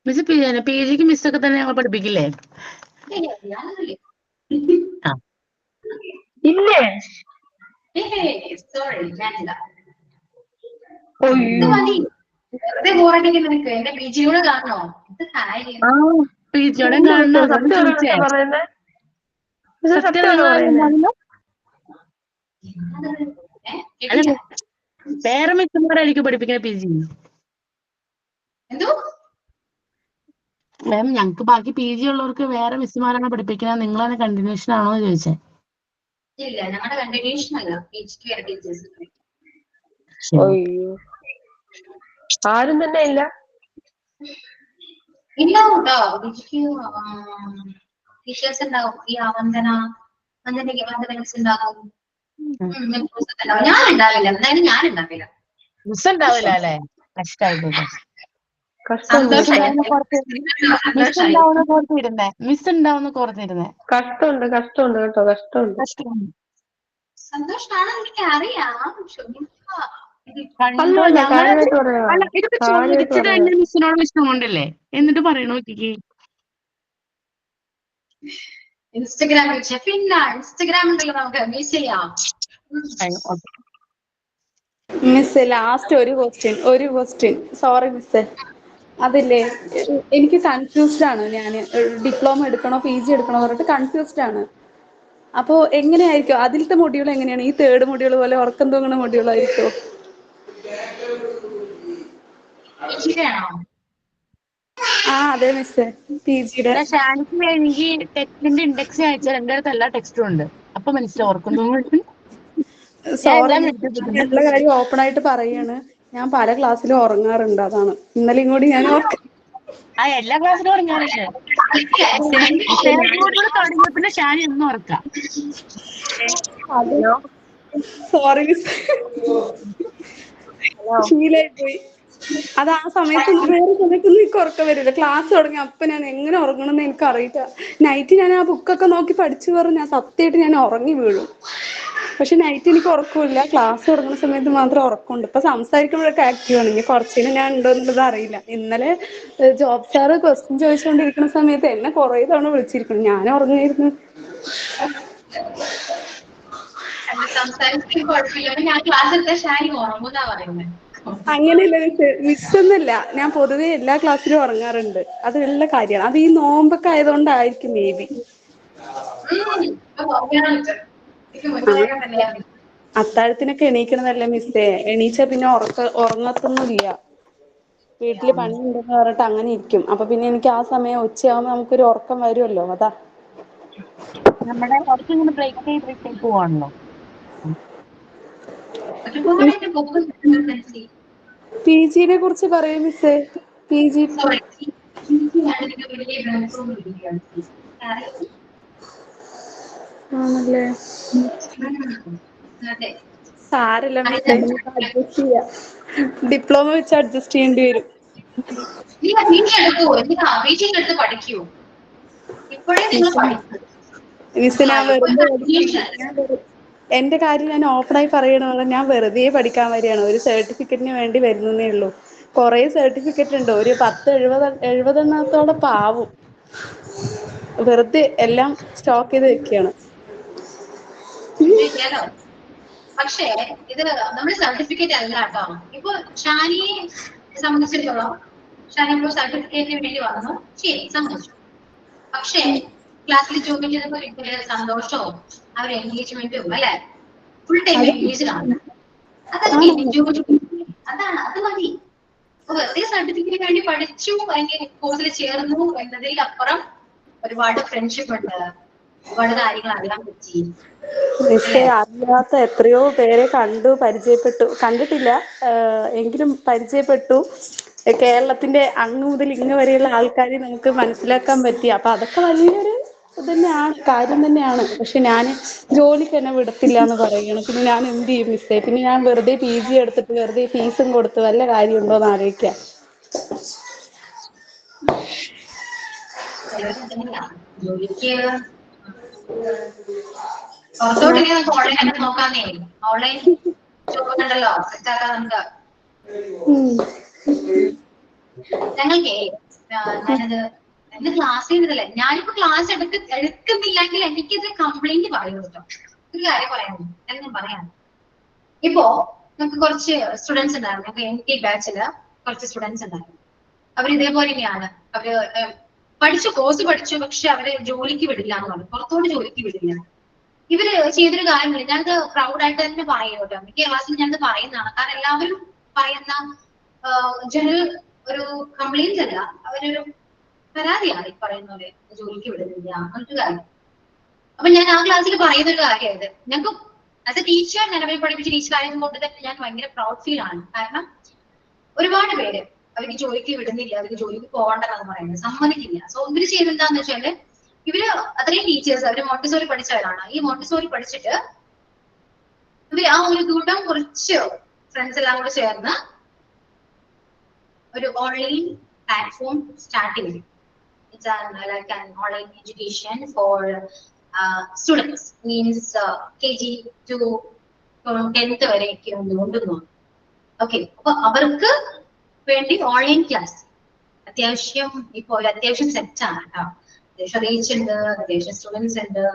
മിസ് പി ജിക്ക് മിസ്സൊക്കെ തന്നെ ഞങ്ങൾ പഠിപ്പിക്കില്ലേ? ഞാനൊന്നുമില്ല. ആ. ഇല്ലേ? സോറി, ഞാനില്ല. ഇത് മതി, വെറുതെ ബോറടിക്കുന്ന നിനക്ക്. എന്റെ പി ജിയോട് കാണണോ? ഇത് കാര്യം. പി ജിയോടെ കാണണോ? ചോദിച്ചേ പറയുന്നത് സത്യം അല്ല, വേറെ മിസ്സുമാരായിരിക്കും പഠിപ്പിക്കുന്ന പി ജി. എന്തോ മാം, ഞങ്ങക്ക് ബാക്കി പി ജി ഉള്ളവർക്ക് വേറെ മിസ്സുമാരാണ് പഠിപ്പിക്കുന്നത്, നിങ്ങൾ തന്നെ കണ്ടിന്യൂഷൻ ആണോ എന്ന് ചോദിച്ചേ. ഇല്ല, ഞങ്ങളുടെ കണ്ടിന്യൂഷൻ അല്ല, പി ജിക്ക് വേറെ ടീച്ചേഴ്സ്. അയ്യോ, ആരും തന്നെ ഇല്ല. ഉണ്ടാവും കേട്ടോ, പി ജിക്ക് ടീച്ചേഴ്സ് ഉണ്ടാവും. ഈ വന്ദന മിസ് ഉണ്ടാവും. ഞാൻ ഉണ്ടാവില്ല, എന്തായാലും ഞാൻ ഉണ്ടാവില്ല. മിസ് ഉണ്ടാവില്ല അല്ലേ? കഷ്ടായിക്കോട്ടെ. മിസ് ഉണ്ടാവുന്ന കോർത്തിരുന്നേ. കഷ്ടമുണ്ട് കേട്ടോ, കഷ്ടമുണ്ട്. സന്തോഷാണെന്ന് എനിക്ക് അറിയാം. ഇതൊക്കെ ചോദിച്ചത് എന്നെ മിസ്സിനോട് ഇഷ്ടം കൊണ്ടല്ലേ? എന്നിട്ട് പറയണോ നോക്കിക്കേ. ഇൻസ്റ്റഗ്രാം പിന്നെ ഇൻസ്റ്റഗ്രാം ഉണ്ടല്ലോ, നമുക്ക് മിസ് ചെയ്യാം. മിസ് ലാസ്റ്റ് ഒരു ക്വസ്റ്റ്യൻ സോറി മിസ്സേ, അതില്ലേ എനിക്ക് കൺഫ്യൂസ്ഡ് ആണ്. ഞാൻ ഡിപ്ലോമ എടുക്കണോ പി ജി എടുക്കണോ പറഞ്ഞിട്ട് കൺഫ്യൂസ്ഡ് ആണ്. അപ്പോ എങ്ങനെയായിരിക്കും അതിലത്തെ മൊഡ്യൂൾ? എങ്ങനെയാണ് ഈ തേർഡ് മൊഡ്യൂൾ പോലെ ഉറക്കം തൂങ്ങുന്ന മൊഡ്യൂൾ ആയിരിക്കോ? അതെ മിസ്സേ, പി ജിയുടെ. എനിക്ക് ടെക്സ്റ്റിന്റെ ഇൻഡെക്സ് അയച്ചാൽ എന്റെ അടുത്ത് എല്ലാ ടെക്സ്റ്റും ഉണ്ട്. അപ്പൊ മനസ്സിലാവും ഓർക്കും തോന്നുന്നു. സോറി, എല്ലാ കാര്യം ഓപ്പൺ ആയിട്ട് പറയാണ്. ഞാൻ പല ക്ലാസ്സിലും ഉറങ്ങാറുണ്ട്, അതാണ് ഇന്നലെയും കൂടി ഞാൻ എല്ലാ ക്ലാസ്സിലും ഉറങ്ങാറുണ്ട്. തുടങ്ങിയ പിന്നെ ഷാനി ഒന്നും ഉറക്കാം. സോറി മിസ്, ശീലായി പോയി. അത് ആ സമയത്ത് വേറെ സമയത്തൊന്നും എനിക്ക് ഉറക്കം വരില്ല. ക്ലാസ് തുടങ്ങി അപ്പൊ ഞാൻ എങ്ങനെ ഉറങ്ങണമെന്ന് എനിക്ക് അറിയില്ല. നൈറ്റ് ഞാൻ ആ ബുക്കൊക്കെ നോക്കി പഠിച്ചു പറഞ്ഞാൽ സത്യമായിട്ട് ഞാൻ ഉറങ്ങി വീഴും. പക്ഷെ നൈറ്റ് എനിക്ക് ഉറക്കമില്ല, ക്ലാസ് തുടങ്ങുന്ന സമയത്ത് മാത്രം ഉറക്കമുണ്ട്. ഇപ്പൊ സംസാരിക്കുമ്പോഴൊക്കെ ആക്റ്റീവ് ആണ്. ഇനി കുറച്ചിന് ഞാൻ ഉണ്ടോ എന്നുള്ളത് അറിയില്ല. ഇന്നലെ ജോബ് സാറ് ക്വസ്റ്റ്യൻ ചോദിച്ചുകൊണ്ടിരിക്കുന്ന സമയത്ത് എന്നെ കുറെ തവണ വിളിച്ചിരിക്കുന്നു, ഞാൻ ഉറങ്ങായിരുന്നു. സംസാരിക്കാൻ കുഴപ്പമില്ല, ഞാൻ ക്ലാസ് എടുത്ത ഷാനി ഉറങ്ങുന്നാ പറയുന്നത്. അങ്ങനെയല്ല മിസ് ഒന്നുമില്ല, ഞാൻ പൊതുവെ എല്ലാ ക്ലാസ്സിലും ഉറങ്ങാറുണ്ട്. അതുള്ള കാര്യമാണ്. അത് ഈ നോമ്പൊക്കെ ആയതുകൊണ്ടായിരിക്കും മേ ബി. അത്താഴത്തിനൊക്കെ എണീക്കണതല്ലേ മിസ്സേ, എണീച്ച പിന്നെ ഉറങ്ങത്തൊന്നുമില്ല. വീട്ടില് പണി ഉണ്ടെന്ന് പറഞ്ഞിട്ട് അങ്ങനെ ഇരിക്കും. അപ്പൊ പിന്നെ എനിക്ക് ആ സമയം ഉച്ചയാകുമ്പോ നമുക്കൊരു ഉറക്കം വരുമല്ലോ, അതാ. നമ്മുടെ ഇങ്ങനെ ബ്രേക്ക് പോവാണല്ലോ. പി ജിനെ കുറിച്ച് പറയും മിസ്സേ. പി ജി ആണല്ലേ? സാരല്ല മിസ്സേ, അഡ്ജസ്റ്റ് ചെയ്യാം. ഡിപ്ലോമ വെച്ച് അഡ്ജസ്റ്റ് ചെയ്യേണ്ടി വരും. പഠിക്കൂ ഇപ്പോഴേ നിങ്ങൾ പഠിക്കും. മിസ്, ഞാൻ എന്റെ കാര്യം ഞാൻ ഓപ്പണായി പറയണല്ലോ, ഞാൻ വെറുതെ പഠിക്കാൻ വരികയാണ്. ഒരു സർട്ടിഫിക്കറ്റിന് വേണ്ടി വരുന്നേ ഉള്ളൂ. കൊറേ സർട്ടിഫിക്കറ്റ് ഉണ്ട്, ഒരു 70-80 പാവും. വെറുതെ എല്ലാം സ്റ്റോക്ക് ചെയ്ത് വെക്കുകയാണ്. പക്ഷേ ഇത് നമ്മുടെ സർട്ടിഫിക്കറ്റ് അല്ല കേട്ടോ. ഇപ്പൊ ഷാനിയെ സംബന്ധിച്ചിടത്തോളം, ഷാനി ഇപ്പോൾ സർട്ടിഫിക്കറ്റിന് വേണ്ടി വന്നു, ശരി സമ്മതിച്ചു. പക്ഷേ ക്ലാസ്സിൽ ജോലി ചെയ്തപ്പോൾ ഒരിക്കലും സന്തോഷവും അവർ എൻഗേജ്മെന്റും അല്ലെ, ഫുൾ ടൈം എൻഗേജ്ഡ് ആണ്. അതൊക്കെ അതാണ്, അത് മതി. വെറുതെ സർട്ടിഫിക്കറ്റിന് വേണ്ടി പഠിച്ചു അല്ലെങ്കിൽ കോഴ്സിൽ ചേർന്നു എന്നതിൽ അപ്പുറം ഒരുപാട് ഫ്രണ്ട്ഷിപ്പ് ഉണ്ട്, ഒരുപാട് കാര്യങ്ങൾ അറിയാൻ പറ്റി. മിസ്സേ, അറിയാത്ത എത്രയോ പേരെ കണ്ടിട്ടില്ല, എങ്കിലും പരിചയപ്പെട്ടു. കേരളത്തിന്റെ അങ്ങ് മുതൽ ഇങ്ങ് വരെയുള്ള ആൾക്കാരെ നമുക്ക് മനസ്സിലാക്കാൻ പറ്റി. അപ്പൊ അതൊക്കെ വലിയൊരു തന്നെയാണ്, കാര്യം തന്നെയാണ്. പക്ഷെ ഞാൻ ജോലിക്ക് എന്നെ വിടത്തില്ല എന്ന് പറയുകയാണ്. പിന്നെ ഞാൻ എന്ത് ചെയ്യും മിസ്സേ? പിന്നെ ഞാൻ വെറുതെ പി ജി എടുത്തിട്ട് വെറുതെ ഫീസും കൊടുത്ത് വല്ല കാര്യം ഉണ്ടോ എന്ന് ആലോചിക്കാം. ജോലിക്ക് പുറത്തോട്ട് ഓൺലൈൻ നോക്കാന്നേ. ഓൺലൈൻ ചോറുണ്ടല്ലോ സെറ്റാക്കാം നമുക്ക്. ഞങ്ങൾക്കേ ഞാനത് എന്റെ ക്ലാസ് ചെയ്തതല്ലേ, ഞാനിപ്പോ ക്ലാസ് എടുക്കുന്നില്ലെങ്കിൽ എനിക്കിത് കംപ്ലൈന്റ് പറയുന്നു കേട്ടോ. ഒരു കാര്യം പറയാനുണ്ട്, ഞാൻ പറയാം. ഇപ്പോ നമുക്ക് കുറച്ച് സ്റ്റുഡൻസ് ഉണ്ടായിരുന്നു, ഞങ്ങൾക്ക് എനിക്ക് ബാച്ചില് കുറച്ച് സ്റ്റുഡൻസ് ഉണ്ടായിരുന്നു. അവർ ഇതേപോലെ തന്നെയാണ്, അവര് കോഴ്സ് പഠിച്ചു, പക്ഷെ അവര് ജോലിക്ക് വിടില്ല എന്ന് പറഞ്ഞു, പുറത്തോട്ട് ജോലിക്ക് വിടില്ല. ഇവര് ചെയ്തൊരു കാര്യമില്ല, ഞാനത് പ്രൗഡായിട്ട് തന്നെ പറയും കേട്ടോ. മിക്ക ക്ലാസ്സിൽ ഞാനത് പറയുന്നതാണ്, കാരണം എല്ലാവരും പറയുന്ന ജനറൽ ഒരു കംപ്ലൈന്റ് അല്ല, അവരൊരു പരാതിയാണ് ഈ പറയുന്ന പോലെ ജോലിക്ക് വിടുന്നില്ല അങ്ങനത്തെ കാര്യം. അപ്പൊ ഞാൻ ആ ക്ലാസ്സിൽ പറയുന്ന ഒരു കാര്യമായത്, ഞങ്ങൾക്ക് ആസ് എ ടീച്ചർ ഞാൻ അവരെ പഠിപ്പിച്ച ടീച്ചർ ആയതുകൊണ്ട് തന്നെ ഞാൻ ഭയങ്കര പ്രൗഡ് ഫീൽ ആണ്. കാരണം ഒരുപാട് പേര് അവർക്ക് ജോലിക്ക് വിടുന്നില്ല, അവർക്ക് ജോലിക്ക് പോകണ്ടെന്ന് പറയുന്നത് സമ്മതിക്കില്ല. സോ ഇവര് ചെയ്തെന്താന്ന് വെച്ചാല്, ഇവര് അത്രയും ടീച്ചേഴ്സ് അവര് മോണ്ടിസോറി പഠിച്ചവരാണ്. ഈ മോണ്ടിസോറി പഠിച്ചിട്ട് ഇവര് ആ ഒരു കൂട്ടം കുറച്ച് ഫ്രണ്ട്സ് എല്ലാം കൂടെ ചേർന്ന് ഒരു ഓൺലൈൻ പ്ലാറ്റ്ഫോം സ്റ്റാർട്ട് ചെയ്തു. It's like an online education for students, means KG to 10th വരെയൊക്കെ ഉണ്ടെന്ന്. ഓക്കെ, അപ്പൊ അവർക്ക് വേണ്ടി ഓൺലൈൻ ക്ലാസ് അത്യാവശ്യം ഇപ്പൊ ഒരു അത്യാവശ്യം സെറ്റ് ആണ് കേട്ടോ. അത്യാവശ്യം റീച്ച് ഉണ്ട്, അത്യാവശ്യം സ്റ്റുഡൻസ് ഉണ്ട്.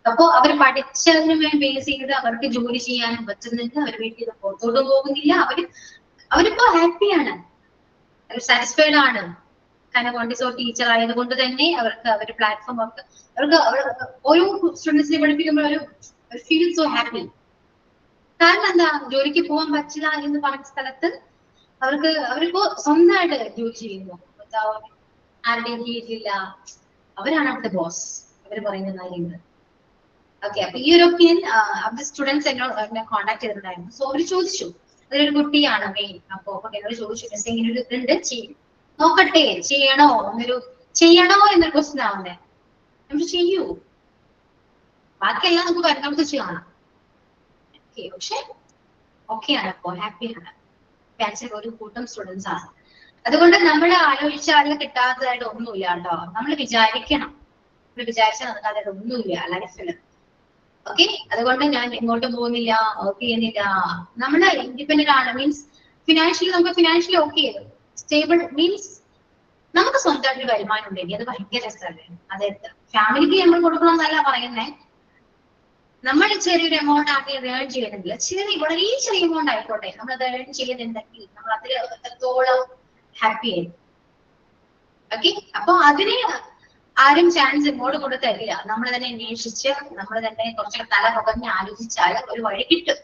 അപ്പൊ അവർ പഠിച്ചതിന് ബേസ് ചെയ്ത് അവർക്ക് ജോലി ചെയ്യാനും പറ്റുന്നുണ്ട്. അവർ വീട്ടിൽ നിന്ന് പുറത്തോട്ട് പോകുന്നില്ല. അവരിപ്പോ ഹാപ്പിയാണ്, അവർ സാറ്റിസ്ഫൈഡ് ആണ്. കാരണം മോണ്ടിസോറി ടീച്ചർ ആയതുകൊണ്ട് തന്നെ അവർക്ക് പ്ലാറ്റ്ഫോം അവർക്ക് ഓരോ സ്റ്റുഡൻസിനെ പഠിപ്പിക്കുമ്പോൾ ഒരു ഫീൽ സോ ഹാപ്പി. കാരണം എന്താ, ജോലിക്ക് പോകാൻ പറ്റില്ല എന്ന് പറഞ്ഞ സ്ഥലത്ത് അവരിപ്പോ സ്വന്തമായിട്ട് ജോലി ചെയ്യുന്നു, ആരുടെയും കീഴിലില്ല. അവരാണ് അവിടുത്തെ ബോസ്, അവർ പറയുന്ന കാര്യങ്ങൾ. ഓക്കെ, അപ്പൊ ഈ ഒരു ഒപ്പീനിയൻ അവിടെ സ്റ്റുഡൻസ് എന്നെ കോണ്ടാക്ട് ചെയ്തിട്ടുണ്ടായിരുന്നു. സോ അവര് ചോദിച്ചു, അതൊരു കുട്ടിയാണ് മെയിൻ. അപ്പൊ എന്നോട് ചോദിച്ചു, ഇങ്ങനെ ഒരു ഇതുണ്ട്, നോക്കട്ടെ ചെയ്യണോ എന്നൊരു ക്വസ്റ്റ്യൻ ആവുന്നേ. നമ്മൾ ചെയ്യൂ, ബാക്കിയെല്ലാം നമുക്ക് വരുന്നവർക്ക് കാണാം. പക്ഷെ ഓക്കെയാണ്, അപ്പോ ഹാപ്പിയാണ്. ബാച്ചിൽ ഒരു കൂട്ടം സ്റ്റുഡൻസ് ആണ്. അതുകൊണ്ട് നമ്മൾ ആലോചിച്ചാൽ കിട്ടാത്തതായിട്ട് ഒന്നുമില്ല കേട്ടോ. നമ്മൾ വിചാരിക്കണം, വിചാരിച്ചാൽ നടക്കാതായിട്ട് ഒന്നുമില്ല ലൈഫിൽ. ഓക്കെ, അതുകൊണ്ട് ഞാൻ എങ്ങോട്ടും പോകുന്നില്ല, വർക്ക് ചെയ്യുന്നില്ല. നമ്മള് ഇൻഡിപെൻഡന്റ് ആണ്, means financially okay stable, means നമുക്ക് സ്വന്തമായിട്ട് വരുമാനം ഉണ്ടെങ്കിൽ അത് ഭയങ്കര രസമല്ലേ. അതായത് ഫാമിലിക്ക് നമ്മൾ കൊടുക്കണമെന്നല്ല പറയുന്നേ, നമ്മൾ ചെറിയൊരു എമൗണ്ട് ആക്കി ഏൺ ചെയ്യുന്നില്ല, വളരെ ചെറിയ എമൗണ്ട് ആയിക്കോട്ടെ, നമ്മൾ അത് ഏൺ ചെയ്യുന്നുണ്ടെങ്കിൽ നമ്മൾ അതിൽ എത്രത്തോളം ഹാപ്പി ആയിരിക്കും. ഓക്കെ, അപ്പൊ അതിന് ആരും ചാൻസ് ഇങ്ങോട്ട് കൊടുത്തരില്ല. നമ്മൾ തന്നെ അന്വേഷിച്ച് നമ്മൾ തന്നെ കുറച്ച് തല പുകഞ്ഞ് ആലോചിച്ചാൽ ഒരു വഴി കിട്ടും.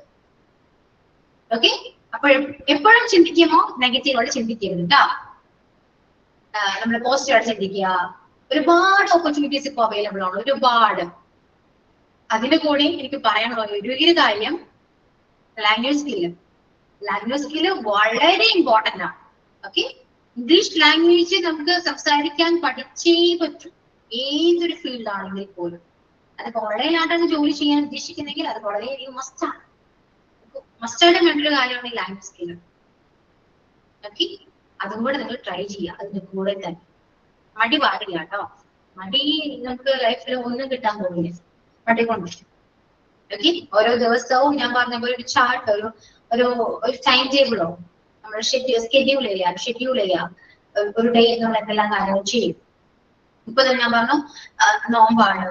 ഓക്കെ, അപ്പോൾ എപ്പോഴും ചിന്തിക്കുമോ നെഗറ്റീവായിട്ട് ചിന്തിക്കരുത് കേട്ടോ. നമ്മൾ പോസിറ്റീവായിട്ട് ചിന്തിക്കുക. ഒരുപാട് ഓപ്പർച്യൂണിറ്റീസ് ഇപ്പൊ അവൈലബിൾ ആണ്, ഒരുപാട്. അതിന്റെ കൂടെ എനിക്ക് പറയാനുള്ള ഒരു കാര്യം, ലാംഗ്വേജ് സ്കില്ല് വളരെ ഇമ്പോർട്ടന്റ് ആണ്. ഓക്കെ, ഇംഗ്ലീഷ് ലാംഗ്വേജ് നമുക്ക് സംസാരിക്കാൻ പഠിച്ചേ പറ്റും, ഏതൊരു ഫീൽഡ് ആണെങ്കിൽ പോലും. അത് ഓൺലൈനായിട്ടാണ് ജോലി ചെയ്യാൻ ഉദ്ദേശിക്കുന്നെങ്കിൽ അത് വളരെയധികം മസ്റ്റായിട്ട് വേണ്ടൊരു കാര്യമാണ് ഈ ലാംഗ്വേജ് സ്കില്ല്. ഓക്കെ, അതും കൂടെ നിങ്ങൾ ട്രൈ ചെയ്യുക. അതിന്റെ കൂടെ തന്നെ മടി പാടില്ല കേട്ടോ. മടി നമുക്ക് ലൈഫിൽ ഒന്നും കിട്ടാൻ പോകില്ല മടി കൊണ്ട്. ഓക്കെ, ഓരോ ദിവസവും ഞാൻ പറഞ്ഞ പോലെ ഒരു ചാർട്ട്, ഒരു ടൈം ടേബിളോ നമ്മൾ ഷെഡ്യൂൾ ചെയ്യാം. ഒരു ഡേ നമ്മൾ എന്തെല്ലാം കാര്യങ്ങൾ ചെയ്യും. ഇപ്പൊ തന്നെ ഞാൻ പറഞ്ഞു, നോമ്പാണ്,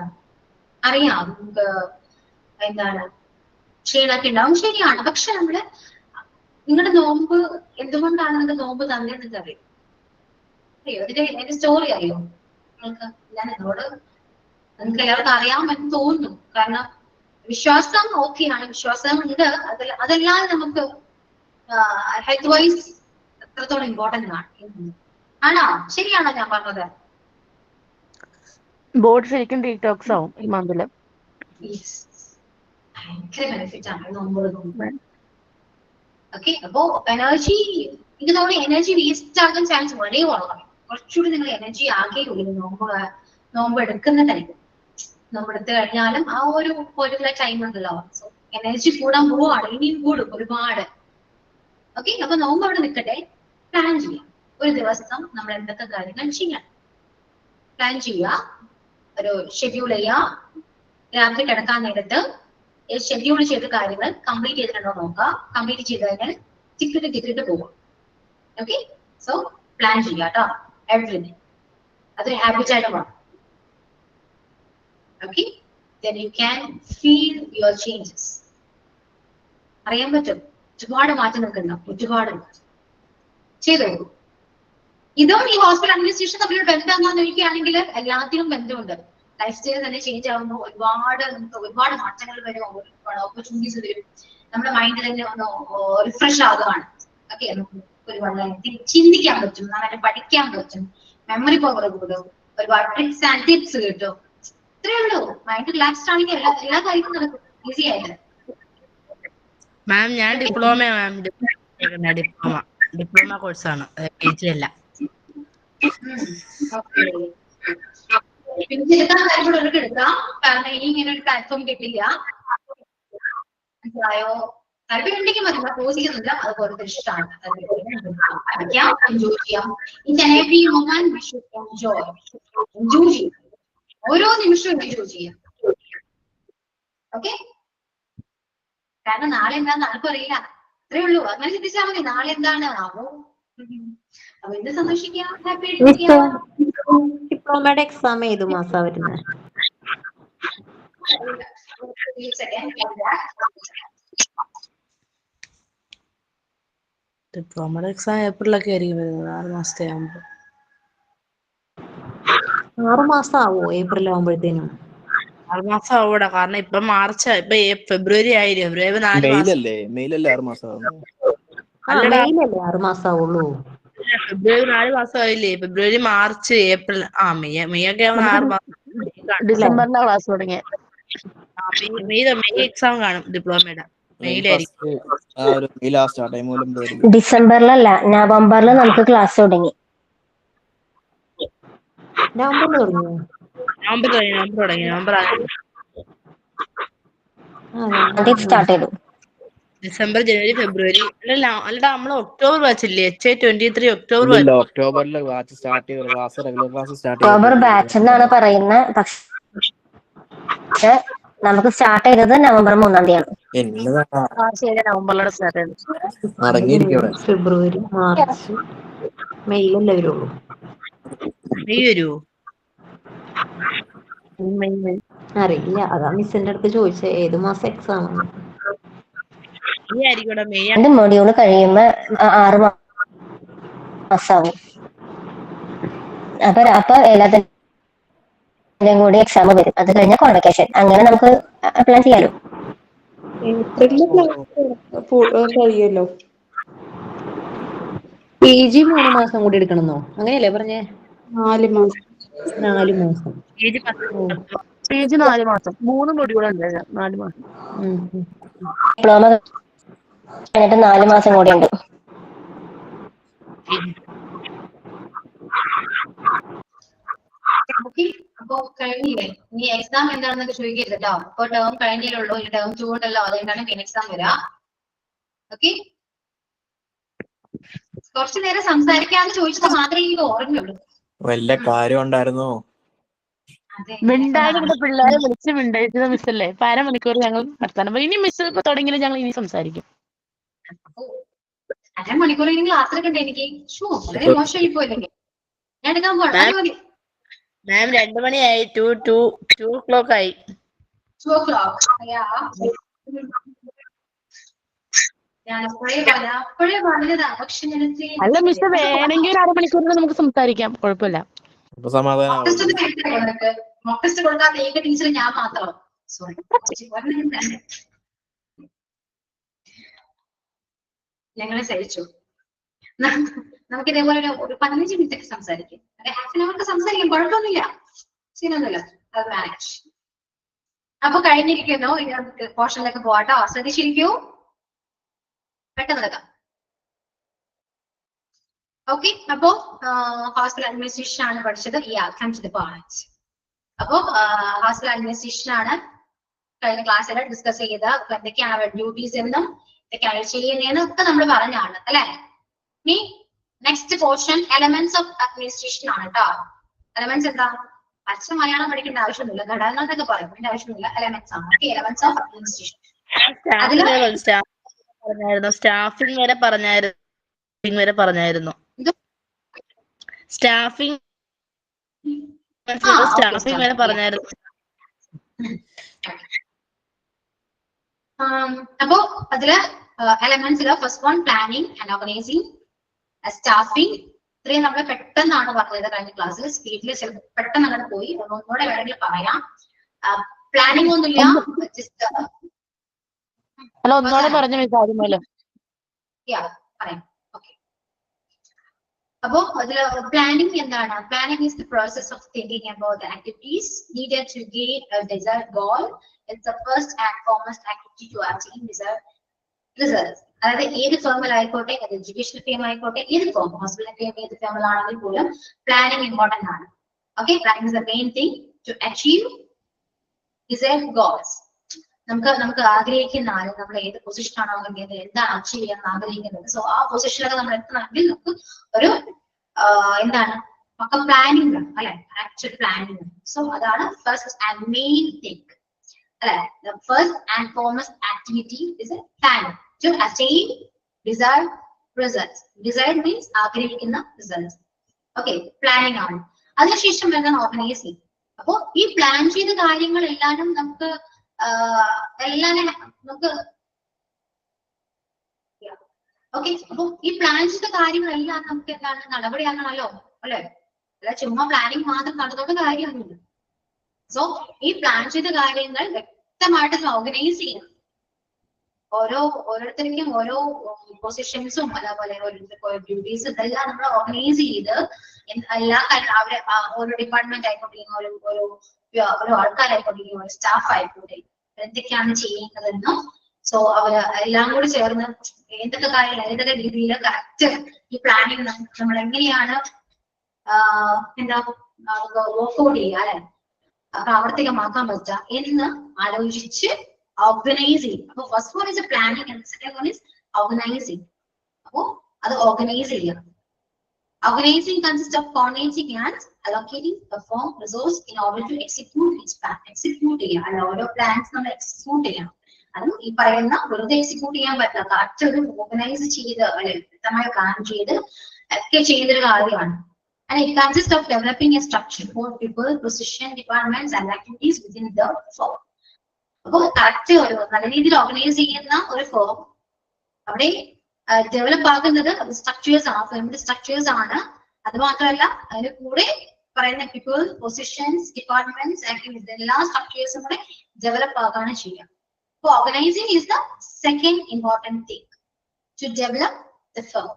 അറിയാം നമുക്ക് എന്താണ് ക്ഷീണമൊക്കെ ഉണ്ടാവും, ശരിയാണ്. പക്ഷെ നിങ്ങളുടെ നോമ്പ് എന്തുകൊണ്ടാണ് നിങ്ങൾക്ക് നോമ്പ് തന്നതെന്ന് അറിയോ? എന്റെ സ്റ്റോറി അറിയോ നിങ്ങൾക്ക്? ഞാൻ നിങ്ങൾക്ക് എല്ലാവർക്കും അറിയാമെന്ന് തോന്നുന്നു. കാരണം വിശ്വാസം ഓക്കെയാണ്, വിശ്വാസം ഉണ്ട്. അതെല്ലാം നമുക്ക് ഹെൽത്ത് വൈസ് എത്രത്തോളം ഇമ്പോർട്ടന്റ് ആണോ? ശരിയാണോ ഞാൻ പറഞ്ഞത്? ബോഡി ശരിക്കും ഡീറ്റോക്സ് ആവും ഈ മന്തില്. ഭയങ്കര ബെനിഫിറ്റ് ആണ് നോമ്പ്. ഓക്കെ, അപ്പോ എനർജി എനിക്ക് തോന്നുന്നു എനർജി വേസ്റ്റ് ആകാൻ ചാൻസ് വളരെ കുറവാണ്. കുറച്ചുകൂടി നിങ്ങൾ എനർജി ആകെയുള്ളൂ നോമ്പ് എടുക്കുന്ന ടൈം. നോമ്പ് എടുത്തു കഴിഞ്ഞാലും ആ ഒരു ടൈം ഉണ്ടല്ലോ, സോ എനർജി കൂടാൻ പോവാണ്, ഇനിയും കൂടും ഒരുപാട്. ഓക്കെ, അപ്പൊ നോമ്പ് അവിടെ നിൽക്കട്ടെ, പ്ലാൻ ചെയ്യാം. ഒരു ദിവസം നമ്മൾ എന്തൊക്കെ കാര്യങ്ങൾ ചെയ്യാം പ്ലാൻ ചെയ്യുക, ഒരു ഷെഡ്യൂൾ ചെയ്യുക. രാത്രി കിടക്കാൻ നേരത്ത് ഷെഡ്യൂൾ ചെയ്ത കാര്യങ്ങൾ കംപ്ലീറ്റ് ചെയ്തിട്ടുണ്ടോ നോക്കുക. കംപ്ലീറ്റ് ചെയ്ത് കഴിഞ്ഞാൽ ടിക്കറ്റ് പോകും. ഓക്കെ, സോ പ്ലാൻ ചെയ്യുക കേട്ടോ എവറിഥിങ്. അതൊരു ഹാബിറ്റ് ആയിട്ട് വേണം. Okay, then you can feel your changes. അറിയാൻ പറ്റും ഒരുപാട് മാറ്റം നിൽക്കുന്നുണ്ടാവും, ഒരുപാട് ചെയ്തോ. ഇതും ഈ ഹോസ്പിറ്റൽ അഡ്മിനിസ്ട്രേഷൻ തമ്മിലുള്ള ബന്ധം എന്താന്ന് ചോദിക്കുകയാണെങ്കിൽ എല്ലാത്തിനും ബന്ധമുണ്ട്. ലൈഫ് സ്റ്റൈൽ തന്നെ ചേഞ്ച് ആകുമ്പോൾ ഒരുപാട് മാറ്റങ്ങൾ വരും, ഓപ്പർച്യൂണിറ്റീസ് വരും. നമ്മുടെ മൈൻഡ് തന്നെ ഒന്ന് റിഫ്രഷ് ആകുകയാണ്. ഓക്കെ, ഒരുപാട് ചിന്തിക്കാൻ പറ്റും, നന്നായിട്ട് പഠിക്കാൻ പറ്റും, മെമ്മറി പവർ കൂടും, ഒരുപാട് ട്രിക്സ് ആൻഡ് ടിപ്സ് കിട്ടും. ഇത്രയേ ഉള്ളൂ. മൈൻഡ് റിലാക്സ്ഡ് ആണെങ്കിൽ എല്ലാ കാര്യങ്ങളും നടക്കും ഈസി ആയിട്ട്. മാം ഞാൻ ഡിപ്ലോമ കോഴ്സാണ്, PG അല്ല. പിന്നെ എടുക്കാൻ കാര്യങ്ങളൊക്കെ എടുക്കാം, കാരണം ഇനി ഇങ്ങനെ ഒരു പ്ലാറ്റ്ഫോം കിട്ടില്ല. മനസ്സിലായോ? താല്പര്യം ഉണ്ടെങ്കിൽ മതി, ഫോഴ്സ് ചെയ്യുന്നില്ല, അത് ഓരോരുത്തർ ഇഷ്ടമാണ്. പഠിക്കാം, എൻജോയ് ചെയ്യാം. Every moment we should enjoy ചെയ്യാം, ഓരോ നിമിഷവും എൻജോയ് ചെയ്യാം. ഓക്കെ, കാരണം നാളെ എന്താന്ന് ആർക്കും അറിയില്ല. അത്രേ ഉള്ളൂ. അങ്ങനെ ചിന്തിച്ചാൽ മതി. നാളെ എന്താണ് ആവോ, അപ്പൊ ഇത് സന്തോഷിക്കാം, ഹാപ്പി ആയിട്ടിരിക്കാം. ഡിപ്ലോമയുടെ എക്സാം ഏത് മാസാ വരുന്നത്? ഡിപ്ലോമയുടെ എക്സാം ഏപ്രിലൊക്കെ ആയിരിക്കും വരുന്നത്, 6 മാസത്തെ ആകുമ്പോ. 6 മാസം ആവോ ഏപ്രിൽ ആവുമ്പോഴത്തേനും? 6 മാസം ആവൂടാ, കാരണം ഇപ്പൊ മാർച്ച്, ഇപ്പൊ ഫെബ്രുവരി ആയി. ഫെബ്രുവരി 4 മാസം. മെയിലല്ലേ 6 മാസം മെയിലല്ലേ 6 മാസം ആവുള്ളൂ. ഫെബ്രുവരി 4 മാസം ആയില്ലേ? ഫെബ്രുവരി, മാർച്ച്, ഏപ്രിൽ, മെയ് ഒക്കെ ആവുന്ന 6 മാസം. ഡിസംബറിലാ ക്ലാസ് തുടങ്ങിയത്. മെയ് എക്സാം കാണും ഡിപ്ലോമയുടെ. ഡിസംബറിലല്ല, നവംബറിൽ നമുക്ക് ക്ലാസ് തുടങ്ങി. നവംബറിൽ തുടങ്ങിയോ? നവംബർ ആദ്യം സ്റ്റാർട്ട് ചെയ്തു. ഡിസംബർ, ജനുവരി, ഫെബ്രുവരി. അല്ലടാ, നമ്മള് ഒക്ടോബർ ബാച്ചില്ലേ? HI23 ഒക്ടോബർ ഒക്ടോബറിൽ ബാച്ച് സ്റ്റാർട്ട് ചെയ്തു. Class regular class start October batch എന്നാണ് പറയുന്നത്, പക്ഷെ നമുക്ക് സ്റ്റാർട്ട് ചെയ്തത് നവംബർ 3-ാം തീയതിയാണ്. നവംബറിലാണ് സ്റ്റാർട്ട് ചെയ്തത്. ഫെബ്രുവരി, മാർച്ച്, മെയ്യിലല്ലേ വരുള്ളൂ. മെയ് വരുമോ? അറിയില്ല, അതാ മിസ്സിന്റെ അടുത്ത് ചോദിച്ചത് ഏത് മാസം എക്സാം ആണ്. രണ്ട് മൊഡ്യൂള് കഴിയുമ്പോ 6 മാസമാവും. അപ്പൊ എല്ലാത്തിനും കൂടി എക്സാം വരും. അത് കഴിഞ്ഞാൽ കോൺവക്കേഷൻ. അങ്ങനെ നമുക്ക് പ്ലാൻ ചെയ്യാലോ. ഏപ്രിലില് ക്ലാസ് കഴിയുമല്ലോ. PG 3 മാസം കൂടി എടുക്കണമെന്നോ? അങ്ങനെയല്ലേ പറഞ്ഞേ? 4 മാസം. 4 മാസം. PG 4 മാസം, 3 മൊഡ്യൂളുണ്ട്. 4 മാസം. ഡിപ്ലോമ കഴിഞ്ഞിട്ട് 4 മാസം കൂടി ഉണ്ട്. അപ്പൊ കഴിഞ്ഞില്ലേ? ഇനി എക്സാം എന്താണെന്നൊക്കെ ചോദിക്കരുത് കേട്ടോ. ഇപ്പൊ ടേം കഴിഞ്ഞിട്ടുള്ളൂ, ഇനി ടേം 2 ഉണ്ടല്ലോ, അതുകൊണ്ടാണ് മെയിൻ എക്സാം വരാ. ഓക്കെ, കുറച്ചു നേരം സംസാരിക്കാന്ന് ചോദിച്ചത് മാത്രമേ എനിക്ക് ഓർമ്മയുള്ളൂ. വല്ല കാര്യം ഉണ്ടായിരുന്നോ? മിണ്ടായിട്ട് പിള്ളേരെ വിളിച്ച് മിണ്ടായിട്ട് മിസ്സല്ലേ? 1/2 മണിക്കൂർ ഞങ്ങൾ വർത്താനം. ഇനി മിസ് ഇപ്പൊ തുടങ്ങിയാലും ഞങ്ങൾ ഇനി സംസാരിക്കും. 1/2 മണിക്കൂർ ഇനി ക്ലാസ് എടുക്കണ്ടേ എനിക്ക്? വളരെ മോശമായി പോയില്ലെങ്കിൽ ഞാൻ എടുക്കാൻ പോകണം. മാം 2 മണിയായി. 2 o'clock ആയി. 2 o'clock. ഞാൻ അപ്പോഴേ പറഞ്ഞതാ, പക്ഷെ അല്ല മിസ്, വേണമെങ്കിൽ 1/2 മണിക്കൂറിൽ നമുക്ക് സംസാരിക്കാം, കുഴപ്പമില്ല. മോക്ക് ടെസ്റ്റ് കൊടുക്കാത്ത ഏക ടീച്ചർ ഞാൻ മാത്രം. സോറി, ഞങ്ങളെ സഹിച്ചു. നമുക്ക് ഇതേപോലെ ഒരു 15 മിനിറ്റ് ഒക്കെ സംസാരിക്കും. ഹാഫ് ആൻ അവർക്ക് സംസാരിക്കും, കുഴപ്പമൊന്നുമില്ല, സീനൊന്നുമില്ല, അത് മാനേജ്. അപ്പൊ കഴിഞ്ഞിരിക്കുന്നു. ഇനി നമുക്ക് പോർഷനിലേക്ക് പോവാട്ടോ. ശ്രദ്ധിച്ചിരിക്കൂ, പെട്ടെന്ന് നടക്കാം. ഓക്കെ, അപ്പോ ഹോസ്പിറ്റൽ അഡ്മിനിസ്ട്രേഷൻ ആണ് പഠിച്ചത്. അപ്പോ ഹോസ്പിറ്റൽ അഡ്മിനിസ്ട്രേഷൻ ആണ് കഴിഞ്ഞ ക്ലാസ്സിൽ ഡിസ്കസ് ചെയ്ത് എന്തൊക്കെയാണ് അവരുടെ ഡ്യൂട്ടീസ് എന്നും എന്തൊക്കെയാണ് ചെയ്യുന്നതെന്നും ഒക്കെ നമ്മൾ പറഞ്ഞാണ് അല്ലെ. ഇനി next portion elements of administration ആണ് കേട്ടോ. എലമെന്റ്സ് എന്താ? പച്ച മലയാളം പഠിക്കേണ്ട ആവശ്യമൊന്നുമില്ല. ഘടകങ്ങൾ എന്നൊക്കെ പറയും, അതിന്റെ ആവശ്യമില്ല. എലമെന്റ്സ് ആണ്. Okay, elements of administration. Staffing വരെ പറഞ്ഞായിരുന്നു. സ്റ്റാഫിംഗ് വരെ പറഞ്ഞായിരുന്നു. അപ്പോ അതില് എലമെന്റ്സില് first one planning and organising, staffing. ഇത്രയും നമ്മൾ പെട്ടെന്നാണ് പറഞ്ഞത് കഴിഞ്ഞ ക്ലാസ്സിൽ. സ്പീഡിൽ പെട്ടെന്ന് അങ്ങനെ പോയി. ഒന്നുകൂടെ വേണമെങ്കിൽ പറയാം. പ്ലാനിങ് ഒന്നുമില്ല, അല്ല ഒന്നുകൂടെ പറഞ്ഞു പറയാം. ഓക്കെ. അപ്പോ അതില് പ്ലാനിങ് എന്താണ്? Planning is the process of thinking about the activities needed to gain a desired goal. It's the first and foremost activity to achieve desired results. അതായത് ഏത് ഫേമിലായിക്കോട്ടെ, അത് എഡ്യൂക്കേഷണൽ ഫേം ആയിക്കോട്ടെ, ഏത് ഫേം, ഹോസ്പിറ്റൽ ഫേം, ഏത് ഫേമിലാണെങ്കിൽ പോലും planning important ആണ്. Okay, planning is the main thing to achieve desired goals. നമുക്ക് ആഗ്രഹിക്കുന്ന ആള് നമ്മൾ ഏത് പൊസിഷനാണോ അല്ലെങ്കിൽ എന്താണ് അച്ചീവ് ചെയ്യാൻ ആഗ്രഹിക്കുന്നത്, സോ ആ പൊസിഷനിലൊക്കെ നമ്മൾ എത്തണമെങ്കിൽ നമുക്ക് ഒരു എന്താണ് ഒക്കെ പ്ലാനിങ് വേണം അല്ലെ, ആക്ച്വൽ പ്ലാനിങ്. സോ അതാണ് ഫസ്റ്റ് ആൻഡ് മെയിൻ തിങ് അല്ലെ. The first and foremost activity is a planning to achieve desired results. Desired means ആഗ്രഹിക്കുന്ന റിസൾട്ട്സ്. ഓക്കെ, പ്ലാനിങ് ആണ്. അതിനുശേഷം വരുന്ന ഓർഗനൈസിങ്. അപ്പോ ഈ പ്ലാൻ ചെയ്ത കാര്യങ്ങൾ എല്ലാവരും നമുക്ക് ഓക്കെ. അപ്പൊ ഈ പ്ലാൻ ചെയ്ത കാര്യങ്ങളെല്ലാം നമുക്ക് എന്താണ് നടപടിയാക്കണമല്ലോ അല്ലെ. അല്ല ചുമ്മാ പ്ലാനിങ് മാത്രം നടന്നുകൊണ്ട് കാര്യമൊന്നുമില്ല. സോ ഈ പ്ലാൻ ചെയ്ത കാര്യങ്ങൾ വ്യക്തമായിട്ട് ഓർഗനൈസ് ചെയ്യണം. ഓരോരുത്തർക്കും ഓരോ പൊസിഷൻസും അതേപോലെ ഡ്യൂട്ടീസ് ഇതെല്ലാം നമ്മൾ ഓർഗനൈസ് ചെയ്ത് എല്ലാ അവരെ ഓരോ ഡിപ്പാർട്ട്മെന്റ് ആയിക്കോട്ടെ, ഓരോ ആൾക്കാരായിക്കോട്ടെ, ഓരോ സ്റ്റാഫ് ആയിക്കോട്ടെ, എന്തൊക്കെയാണ് ചെയ്യുന്നതെന്നും സോ അവര് എല്ലാം കൂടി ചേർന്ന് ഏതൊക്കെ കാര്യങ്ങൾ ഏതൊക്കെ രീതിയിൽ കറക്റ്റ് ഈ പ്ലാനിങ് നമ്മൾ എങ്ങനെയാണ് വർക്ക്ഔട്ട് ചെയ്യുക അല്ലെ, പ്രാവർത്തികമാക്കാൻ പറ്റുക എന്ന് ആലോചിച്ച് ഓർഗനൈസ് ചെയ്യും. അപ്പൊ first one is planning and second one is organising. അപ്പോ അത് ഓർഗനൈസ് ചെയ്യാം. Organizing consists of coordinating and allocating a firm resource in order to execute its plan. Execute ചെയ്യാം അല്ല, ഓരോ പ്ലാൻസ് നമ്മൾ എക്സിക്യൂട്ട് ചെയ്യണം. അതും ഈ പറയുന്ന വെറുതെ എക്സിക്യൂട്ട് ചെയ്യാൻ പറ്റില്ല, കറക്റ്റ് ഒരു ഓർഗനൈസ് ചെയ്ത് അല്ലെ വ്യക്തമായി പ്ലാൻ ചെയ്ത് ഒക്കെ ചെയ്യുന്നൊരു കാര്യമാണ്. And it consists of developing a structure for people, position, departments and activities within the firm. അപ്പോൾ കറക്റ്റ് ഒരു നല്ല രീതിയിൽ ഓർഗനൈസ് ചെയ്യുന്ന ഒരു ഫേം അവിടെ ഡെവലപ്പ് ആകുന്നത് സ്ട്രക്ചേഴ്സ് ആണ്, ഫേമിന്റെ സ്ട്രക്ചേഴ്സ് ആണ്. അത് മാത്രമല്ല അതിന് കൂടെ പറയുന്ന പീപ്പിൾ, പൊസിഷൻസ്, ഡിപ്പാർട്ട്മെന്റ്സ്, ആക്ടിവിറ്റീസ് എല്ലാ സ്ട്രക്ചേഴ്സും കൂടെ ഡെവലപ്പ് ആകാണ് ചെയ്യുക. അപ്പൊ organising is the second important thing to develop the firm.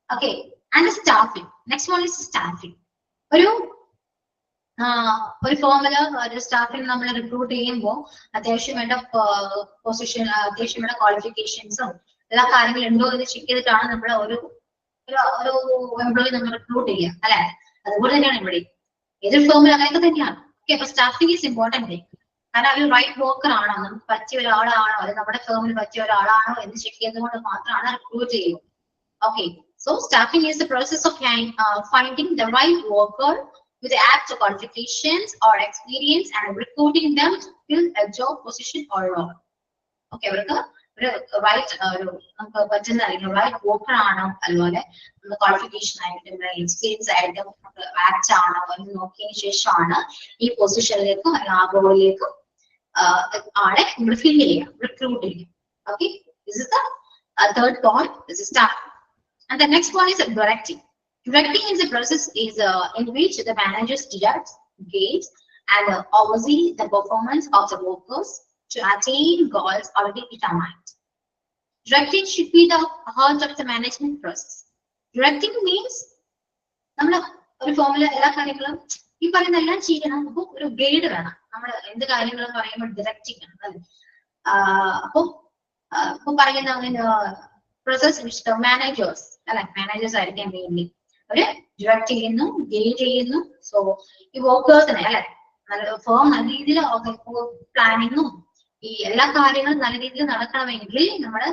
Okay, and staffing. Next one is staffing. ഒരു ഫോമില് ഒരു സ്റ്റാഫിനെ നമ്മൾ റിക്രൂട്ട് ചെയ്യുമ്പോൾ അത്യാവശ്യം വേണ്ട പൊസിഷൻ, അത്യാവശ്യം വേണ്ട ക്വാളിഫിക്കേഷൻസും എല്ലാ കാര്യങ്ങളും ഉണ്ടോ എന്ന് ചെക്ക് ചെയ്തിട്ടാണ് നമ്മൾ ഒരു എംപ്ലോയി നമ്മൾ റിക്രൂട്ട് ചെയ്യുക അല്ലെ. അതുപോലെ തന്നെയാണ് ഇവിടെ ഏതൊരു ഫേമിൽ അങ്ങനെയൊക്കെ തന്നെയാണ്. ഓക്കെ, അപ്പൊ സ്റ്റാഫിംഗ് ഈസ് ഇമ്പോർട്ടന്റ്. കാരണം അവർ റൈറ്റ് വർക്കർ ആണോ, നമുക്ക് പറ്റിയ ഒരാളാണോ, അത് നമ്മുടെ ഫേമിൽ പറ്റിയ ഒരാളാണോ എന്ന് ചെക്ക് ചെയ്തുകൊണ്ട് മാത്രമാണ് റിക്രൂട്ട് ചെയ്യുന്നത്. Okay, so staffing is the process of finding the right worker with apt qualifications or experience and recruiting them to fill a job position or role. Okay, അവർക്ക് ഒരു റൈറ്റ് നമുക്ക് പറ്റുന്ന റൈറ്റ് വർക്കർ ആണോ, അതുപോലെ നമുക്ക് qualification ആയിട്ടും experience ആയിട്ടും നമുക്ക് ആപ്റ്റ് ആണോ എന്ന് നോക്കിയതിനു ശേഷമാണ് ഈ പൊസിഷനിലേക്കും അല്ലെങ്കിൽ ആ റോളിലേക്കും ആളെ നമ്മൾ ഫിൽ ചെയ്യാം, റിക്രൂട്ട് ചെയ്യാം. Okay, this is the third point. This is staff. And the next one is directing. Directing is a process in which the managers direct, guide, and oversee the performance of the workers to attain goals already determined. Directing should be the heart of the management process. Directing means നമ്മൾ ഒരു ഫോമില് എല്ലാ കാര്യങ്ങളും ഈ പറയുന്ന എല്ലാം ചെയ്യണം. അപ്പൊ ഒരു ഗൈഡ് വേണം. നമ്മൾ എന്ത് കാര്യങ്ങളും പറയുമ്പോൾ ഡയറക്റ്റ് ചെയ്യണം. അപ്പൊ പറയുന്ന പ്രോസസ് മാനേജേഴ്സ് അല്ലെ, മാനേജേഴ്സ് ആയിരിക്കാൻ വേണ്ടി അവര് ഡയറക്റ്റ് ചെയ്യുന്നു, ഗൈഡ് ചെയ്യുന്നു. സോ ഈ വർക്കേഴ്സിനെ അല്ലെ ഫേം നല്ല രീതിയിൽ പ്ലാനിങ്ങും ഈ എല്ലാ കാര്യങ്ങളും നല്ല രീതിയിൽ നടക്കണമെങ്കിൽ നമ്മള്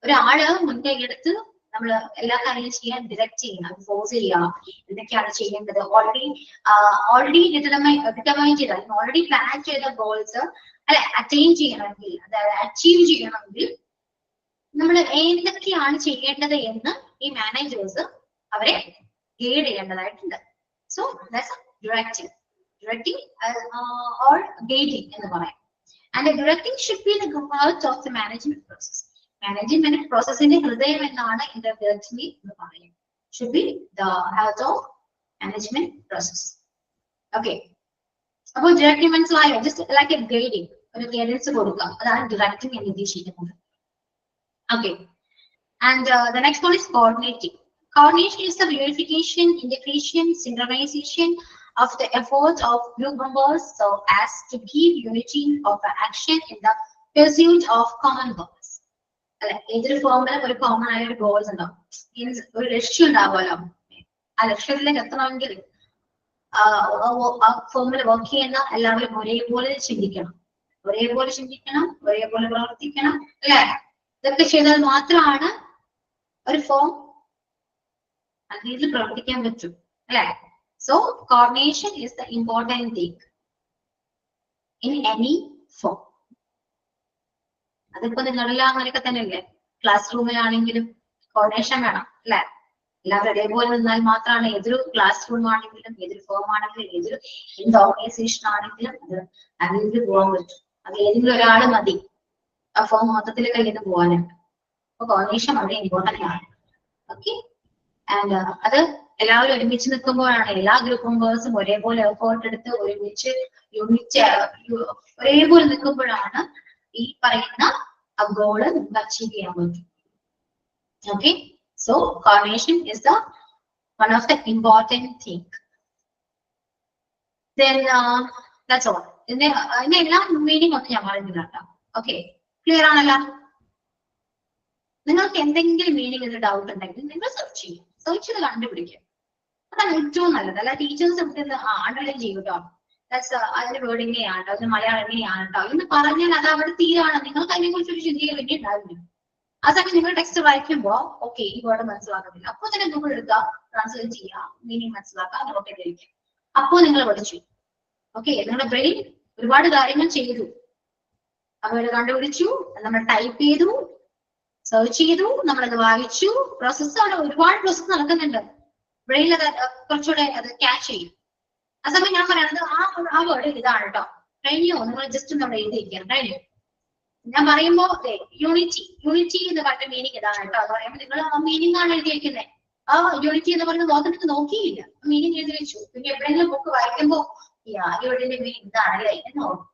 ഒരാള് മുൻകൈ എടുത്ത് നമ്മൾ എല്ലാ കാര്യങ്ങളും ചെയ്യാൻ ഡിറക്റ്റ് ചെയ്യണം, ഫോഴ്സ് ചെയ്യുക, എന്തൊക്കെയാണ് ചെയ്യേണ്ടത്, ഓൾറെഡി ഡിറ്റർമൈൻ ചെയ്ത, ഓൾറെഡി പ്ലാൻ ചെയ്ത ഗോൾസ് അല്ലെ അറ്റൈൻ ചെയ്യണമെങ്കിൽ, അതായത് അച്ചീവ് ചെയ്യണമെങ്കിൽ നമ്മൾ എന്തൊക്കെയാണ് ചെയ്യേണ്ടത് എന്ന് ഈ മാനേജേഴ്സ് അവരെ ഗൈഡ് ചെയ്യേണ്ടതായിട്ടുണ്ട്. So that's directing or guiding എന്ന് പറയാം. And the directing should be the heart of the management process. Management process in the ഹൃദയം എന്നാണ് in the directing എന്ന് പറയും. Should be the heart of management process. Okay. അപ്പോൾ directing മനസ്സിലായോ? Just like a guiding, ഒരു guidance കൊടുക്കുക, അതാണ് directing എന്ന് ഉദ്ദേശിക്കുന്നത്. Okay. And the next one is coordinating. Coordination is the verification, integration, synchronization of the efforts of group members so as to keep unity of action in the pursuit of common goals. Either formula or common goals and ഒരു ലക്ഷ്യം ഉണ്ടാവുമല്ലോ, ആ ലക്ഷ്യത്തിലേക്ക് എത്തണമെങ്കിൽ formula work ചെയ്യുന്ന എല്ലാവരും ഒരേപോലെ ചിന്തിക്കണം, ഒരേപോലെ പ്രവർത്തിക്കണം അല്ലെ? ഇതൊക്കെ ചെയ്താൽ മാത്രമാണ് ഒരു ഫോം രീതിയിൽ പ്രവർത്തിക്കാൻ പറ്റും അല്ലെ? So coordination is the important thing in any form. അതിപ്പോ നിങ്ങളെല്ലാം അങ്ങനെയൊക്കെ തന്നെയല്ലേ, ക്ലാസ് റൂമിലാണെങ്കിലും കോർഡിനേഷൻ വേണം അല്ലെ? എല്ലാവരും ഒരേപോലെ നിന്നാൽ മാത്രമാണ് ഏതൊരു ക്ലാസ് റൂം ആണെങ്കിലും, ഏതൊരു ഫോം ആണെങ്കിലും, ഏതൊരു എന്ത് ഓർഗനൈസേഷൻ ആണെങ്കിലും അത് അതിൽ പോകാൻ പറ്റും. അത് ഏതെങ്കിലും ഒരാള് മതി ആ ഫോം മൊത്തത്തിൽ കഴിഞ്ഞ് പോകാനായിട്ട്. അപ്പൊ കോർഡിനേഷൻ വളരെ ഇമ്പോർട്ടന്റ് ആണ്. ഓക്കെ. ആൻഡ് അത് എല്ലാവരും ഒരുമിച്ച് നിൽക്കുമ്പോഴാണ്, എല്ലാ ഗ്രൂപ്പ് മെമ്പേഴ്സും ഒരേപോലെ എഫേർട്ട് എടുത്ത് ഒരുമിച്ച് ഒരേപോലെ നിൽക്കുമ്പോഴാണ് ഈ പറയുന്ന ഗോള് നമുക്ക് അച്ചീവ് ചെയ്യാൻ പറ്റും. Okay. So coordination is the one of the important thing. Then that's all. ഇതിന്റെ എല്ലാ മീനിങ് ഒക്കെ ഞാൻ പറയുന്നില്ല കേട്ടോ. ഓക്കെ, ക്ലിയർ ആണല്ലോ? നിങ്ങൾക്ക് എന്തെങ്കിലും മീനിങ് ഒരു ഡൗട്ട് ഉണ്ടെങ്കിൽ നിങ്ങൾ സെർച്ച് ചെയ്യും, സെർച്ച് ചെയ്ത് കണ്ടുപിടിക്കും. അതാണ് ഏറ്റവും നല്ലത്. അല്ല ടീച്ചേഴ്സ് അണ്ടർലൈൻ ചെയ്യും കേട്ടോ, അതിന്റെ വേർഡ് ഇങ്ങനെയാണ്, അതിന് മലയാളം എങ്ങനെയാണ് കേട്ടോ എന്ന് പറഞ്ഞാൽ അത് അവിടെ തീരാണ്. നിങ്ങൾക്ക് അതിനെ കുറിച്ച് ഒരു ചിന്തയിൽ വേണ്ടിയിട്ടുണ്ടാവില്ല. ആ സമയം നിങ്ങൾ ടെക്സ്റ്റ് വായിക്കുമ്പോ ഓക്കെ ഈ വേർഡ് മനസ്സിലാക്കുന്നില്ല, അപ്പൊ തന്നെ ഗൂഗിൾ എടുക്കുക, ട്രാൻസ്ലേറ്റ് ചെയ്യുക, മീനിങ് മനസ്സിലാക്കുക, നോട്ട് ചെയ്തിരിക്കും. അപ്പോ നിങ്ങൾ പഠിച്ചു. ഓക്കെ, നിങ്ങളുടെ ബ്രെയിൻ ഒരുപാട് കാര്യങ്ങൾ ചെയ്തു, അവർ കണ്ടുപിടിച്ചു, നമ്മൾ ടൈപ്പ് ചെയ്തു, സെർച്ച് ചെയ്തു, നമ്മളത് വായിച്ചു, പ്രോസസ് അവിടെ ഒരുപാട് പ്രോസസ് നടക്കുന്നുണ്ട്. ബ്രെയിനിൽ അത് കുറച്ചുകൂടെ അത് ക്യാച്ച് ചെയ്യും. ആ സമയം ഞാൻ പറയുന്നത് ആ വേർഡ് ഇതാണ് കേട്ടോ, കഴിഞ്ഞോ, നിങ്ങൾ ജസ്റ്റ് നമ്മൾ എഴുതിയിരിക്കണം, കഴിഞ്ഞു. ഞാൻ പറയുമ്പോ യൂണിറ്റി എന്ന് പറഞ്ഞ മീനിങ് ഇതാണ് കേട്ടോ. അത് പറയുമ്പോൾ നിങ്ങൾ ആ മീനിങ് ആണ് എഴുതിയിരിക്കുന്നത്. ആ യൂണിറ്റി എന്ന് പറയുന്നത് നോക്കിട്ട് നോക്കിയില്ല, മീനിങ് എഴുതി വെച്ചു. പിന്നെ എവിടെയെങ്കിലും ബുക്ക് വായിക്കുമ്പോ ഈ വേർഡിന്റെ മീനിങ് ഇതാണ് എന്ന് ഓർക്കും,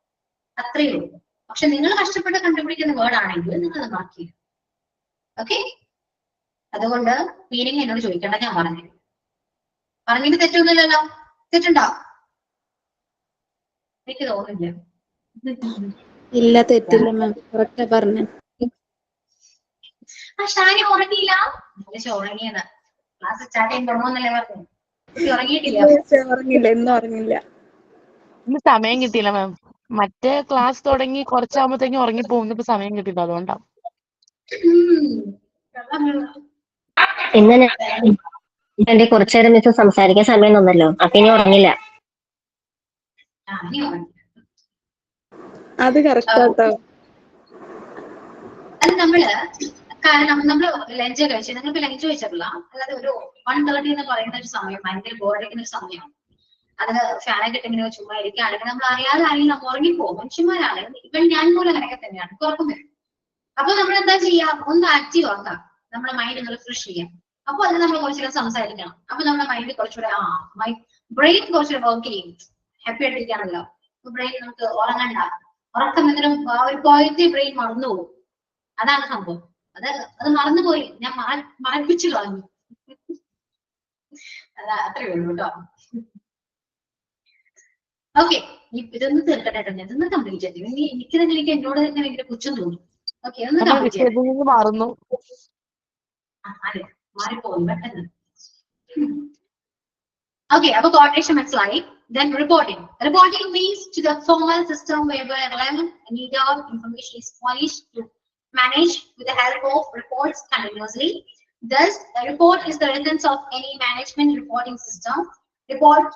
അത്രയേ ഉള്ളൂ. പക്ഷെ നിങ്ങൾ കഷ്ടപ്പെട്ട് കണ്ടുപിടിക്കുന്ന വേർഡ് ആണെങ്കിൽ നിങ്ങൾ അത് മാർക്ക്. ഓക്കെ, അതുകൊണ്ട് മീനിങ് എന്നോട് ചോദിക്കേണ്ട, ഞാൻ പറഞ്ഞിട്ട് തെറ്റൊന്നുമില്ലല്ലോ. തെറ്റുണ്ടോ? എനിക്ക് തോന്നുന്നില്ല. ഇല്ല, തെറ്റില്ല മാം, കറക്റ്റാ പറഞ്ഞു. ആ ഷാനി ഉറങ്ങിയില്ല, ഉറങ്ങിയത് ക്ലാസ് സ്റ്റാർട്ട് ചെയ്യാൻ തുടങ്ങുന്നല്ലേ പറഞ്ഞു. ഉറങ്ങിയിട്ടില്ല, ഇന്നും ഉറങ്ങില്ല. ഇന്ന് സമയം കിട്ടിയില്ല മാം. മറ്റേ ക്ലാസ് തുടങ്ങി കുറച്ചാകുമ്പോഴത്തേക്കും ഉറങ്ങിപ്പോകും. ഇപ്പൊ സമയം കിട്ടിയില്ല, അതുകൊണ്ടാണ്. ഇന്ന് എന്റെ കുറച്ചു നേരം മിസ് സംസാരിക്കാൻ സമയം തന്നല്ലോ, അപ്പൊ ഇനി ഉറങ്ങില്ല. അത് കറക്റ്റാട്ടോ. അത് കാരണം നമ്മള് ലഞ്ച് കഴിച്ചു, നിങ്ങൾക്ക് ലഞ്ച് കഴിച്ചിട്ടില്ല. അല്ലാതെ ഒരു 1:30 എന്ന് പറയുന്ന ഒരു സമയം ഭയങ്കര ബോറടിക്കുന്ന ഒരു സമയമാണ്. അത് ഫാനൊക്കെ ഇട്ടിങ്ങനെ ചുമ്മാ ഇരിക്കുക, അല്ലെങ്കിൽ നമ്മൾ അറിയാതെ ആരെങ്കിലും നമ്മൾ ഉറങ്ങിപ്പോകും. മനുഷ്യന്മാരാണ്, ഇവൻ ഞാൻ പോലും അങ്ങനെയൊക്കെ തന്നെയാണ്, ഉറക്കം വരും. അപ്പൊ നമ്മൾ എന്താ ചെയ്യാം, ഒന്ന് ആക്റ്റീവ് ആക്കാം, നമ്മുടെ മൈൻഡ് ഒന്ന് റിഫ്രഷ് ചെയ്യാം. അപ്പൊ അത് നമ്മൾ കുറച്ചുകൂടെ സംസാരിക്കണം. അപ്പൊ നമ്മുടെ മൈൻഡ് കുറച്ചുകൂടെ ബ്രെയിൻ കുറച്ചുകൂടെ വർക്ക് ചെയ്യും. ഹാപ്പി ആയിട്ടിരിക്കാണല്ലോ ബ്രെയിൻ. നമുക്ക് ഉറങ്ങണ്ട, ഉറക്കം എന്തെങ്കിലും ഒരു പോയിന്റ് ബ്രെയിൻ മറന്നുപോകും. അതാണ് സംഭവം. അത് മറന്നുപോയി, ഞാൻ മറപ്പിച്ചു കളഞ്ഞു. അത്രേ ഉള്ളൂ കേട്ടോ. ഓക്കെ, ഇതൊന്ന് തീർക്കട്ടെ, ഇതൊന്ന് കംപ്ലീറ്റ് ചെയ്തു. എനിക്ക് തന്നെ എന്നോട് തന്നെ ഭയങ്കര പുച്ഛം തോന്നും. ഓക്കെ, ഒന്ന് കംപ്ലീറ്റ് ചെയ്തു. മാറുന്നു, അതെ, മാറിപ്പോകും പെട്ടെന്ന്. Okay, about coordination മനസ്സിലായി. Then reporting. Reporting means to the formal system whereby relevant and needed information is polished to manage with the help of reports continuously. Thus, the report is the essence of any management reporting system. Report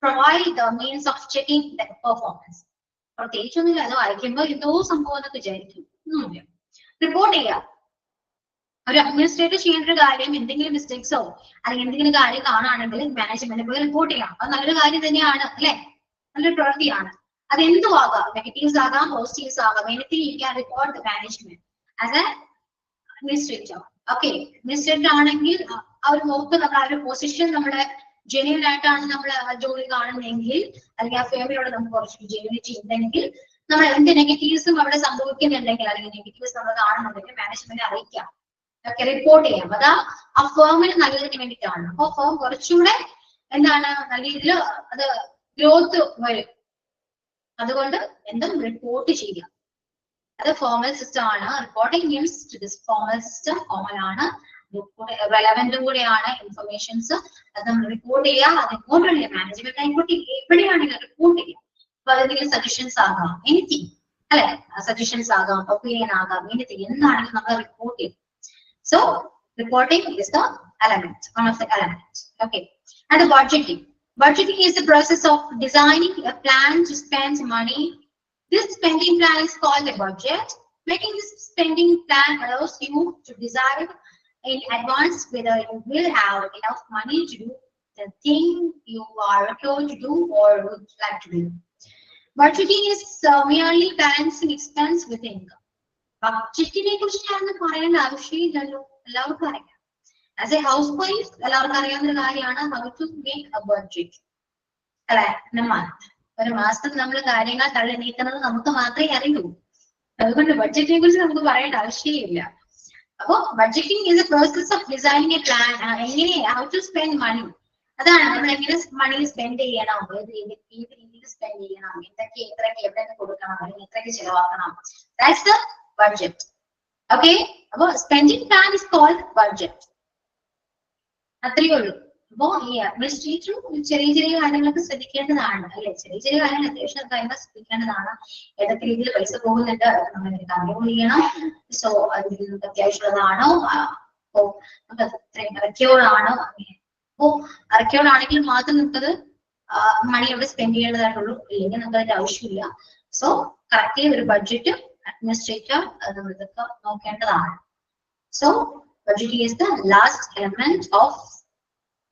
provide the means of checking the performance. പ്രത്യേകിച്ചൊന്നുമില്ല, അത് വായിക്കുമ്പോൾ എന്തോ സംഭവം എന്നൊക്കെ വിചാരിക്കും. ഒന്നുമില്ല. Report ചെയ്യാം. ഒരു അഡ്മിനിസ്ട്രേറ്റർ ചെയ്യേണ്ട ഒരു കാര്യം എന്തെങ്കിലും മിസ്റ്റേക്സോ അല്ലെങ്കിൽ എന്തെങ്കിലും കാര്യം കാണുകയാണെങ്കിൽ മാനേജ്മെന്റ് പോയി റിപ്പോർട്ട് ചെയ്യാം. അത് നല്ലൊരു കാര്യം തന്നെയാണ്, അല്ലെ? നല്ലൊരു പ്രവൃത്തിയാണ്. അത് എന്തും ആകാം, നെഗറ്റീവ്സ് ആകാം, പോസിറ്റീവ്സ് ആകാം. Anything you can report the management as A administrator. Okay, administrator ആണെങ്കിൽ അവർ നോക്കും നമ്മൾ ആ ഒരു പൊസിഷൻ നമ്മുടെ ജെന്യൂൻ ആയിട്ടാണ് നമ്മൾ ജോലി കാണുന്നതെങ്കിൽ, അല്ലെങ്കിൽ ആ ഫേമിനോട് നമുക്ക് കുറച്ച് ജെന്യൂനിറ്റി ഉണ്ടെങ്കിൽ, നമ്മൾ എന്ത് നെഗറ്റീവ്സും അവിടെ സംഭവിക്കുന്നുണ്ടെങ്കിൽ അല്ലെങ്കിൽ നെഗറ്റീവ്സ് നമ്മൾ കാണുന്നുണ്ടെങ്കിൽ മാനേജ്മെന്റ് അറിയിക്കാം. ഒക്കെ റിപ്പോർട്ട് ചെയ്യാം. അത് ആ ഫേമിന് നല്ലതിന് വേണ്ടിയിട്ടാണ്. അപ്പൊ ഫേം കുറച്ചുകൂടെ എന്താണ് നല്ല രീതിയിൽ അത് ഗ്രോത്ത് വരും. അതുകൊണ്ട് എന്തും റിപ്പോർട്ട് ചെയ്യാം. അത് ഫോർമൽ സിസ്റ്റം ആണ്. Reporting means to this formal system formal ആണ്, റെലവെന്റും കൂടെയാണ് ഇൻഫർമേഷൻസ്. അത് നമ്മൾ റിപ്പോർട്ട് ചെയ്യുക. അത് ഇങ്ങോട്ടുള്ള മാനേജ്മെന്റ് ആയിക്കോട്ടെ എവിടെയാണെങ്കിലും റിപ്പോർട്ട് ചെയ്യാം. അപ്പൊ അതെന്തെങ്കിലും സജഷൻസ് ആകാം, എനിത്തിങ്, അല്ലെ? സജഷൻസ് ആകാം, ഒപ്പീനിയൻ ആകാം, എനിത്തിങ് എന്താണെങ്കിലും നമ്മൾ റിപ്പോർട്ട് ചെയ്യും. So reporting is the element, one of the elements. Okay, and the budgeting. Budgeting is the process of designing a plan to spend money. This spending plan is called a budget. Making this spending plan allows you to decide in advance whether you will have enough money to do the thing you are told to do or would like to do. Budgeting is merely balancing expense with income. ബഡ്ജറ്റിനെ കുറിച്ച് ഞാൻ പറയേണ്ട ആവശ്യമില്ലല്ലോ, എല്ലാവർക്കും അറിയാം. As A house wife എല്ലാവർക്കും അറിയാവുന്ന ഒരു കാര്യമാണ് how to make a budget, അല്ലെ? ഒരു മാസത്തിൽ നമ്മൾ കാര്യങ്ങൾ തള്ളി നീക്കുന്നത് നമുക്ക് മാത്രമേ അറിയൂ. അതുകൊണ്ട് ബഡ്ജറ്റിനെ കുറിച്ച് നമുക്ക് പറയേണ്ട ആവശ്യമില്ല. അപ്പൊ budgeting is A process of designing A plan. എങ്ങനെ ഹൗ ടു സ്പെൻഡ് മണി, അതാണ് നമ്മൾ എങ്ങനെ മണി സ്പെൻഡ് ചെയ്യണം, ഏത് രീതിയിൽ സ്പെൻഡ് ചെയ്യണം, എന്തൊക്കെ എത്രയൊക്കെ എവിടെയൊക്കെ കൊടുക്കണം, അല്ലെങ്കിൽ എത്രയൊക്കെ ചെലവാക്കണം. That's the budget. Okay, അപ്പൊ spending plan is called budget. അത്രയേ ഉള്ളൂ. അപ്പോ ഈ അഡ്മിനിസ്ട്രേറ്റർ ചെറിയ ചെറിയ കാര്യങ്ങളൊക്കെ ശ്രദ്ധിക്കേണ്ടതാണ്, അല്ലെ? ചെറിയ ചെറിയ കാര്യങ്ങൾ അത്യാവശ്യം കാര്യങ്ങൾ ശ്രദ്ധിക്കേണ്ടതാണ്. ഏതൊക്കെ രീതിയിൽ പൈസ പോകുന്നുണ്ട് നമ്മൾ കൺട്രോൾ ചെയ്യണം. സോ അതിൽ നമുക്ക് അത്യാവശ്യമുള്ളതാണോ, അപ്പോ നമുക്ക് അത്രയും അറക്യോർഡാണോ, അപ്പോ അറക്യോർഡാണെങ്കിൽ മാത്രം നമുക്കത് മണി അവിടെ സ്പെൻഡ് ചെയ്യേണ്ടതായിട്ടുള്ളൂ, ഇല്ലെങ്കിൽ നമുക്ക് അതിന്റെ ആവശ്യമില്ല. സോ കറക്റ്റ് ഒരു ബഡ്ജറ്റ് അഡ്മിനിസ്ട്രേറ്റർ നമ്മൾ ഇതൊക്കെ നോക്കേണ്ടതാണ്. So budgeting is the last element of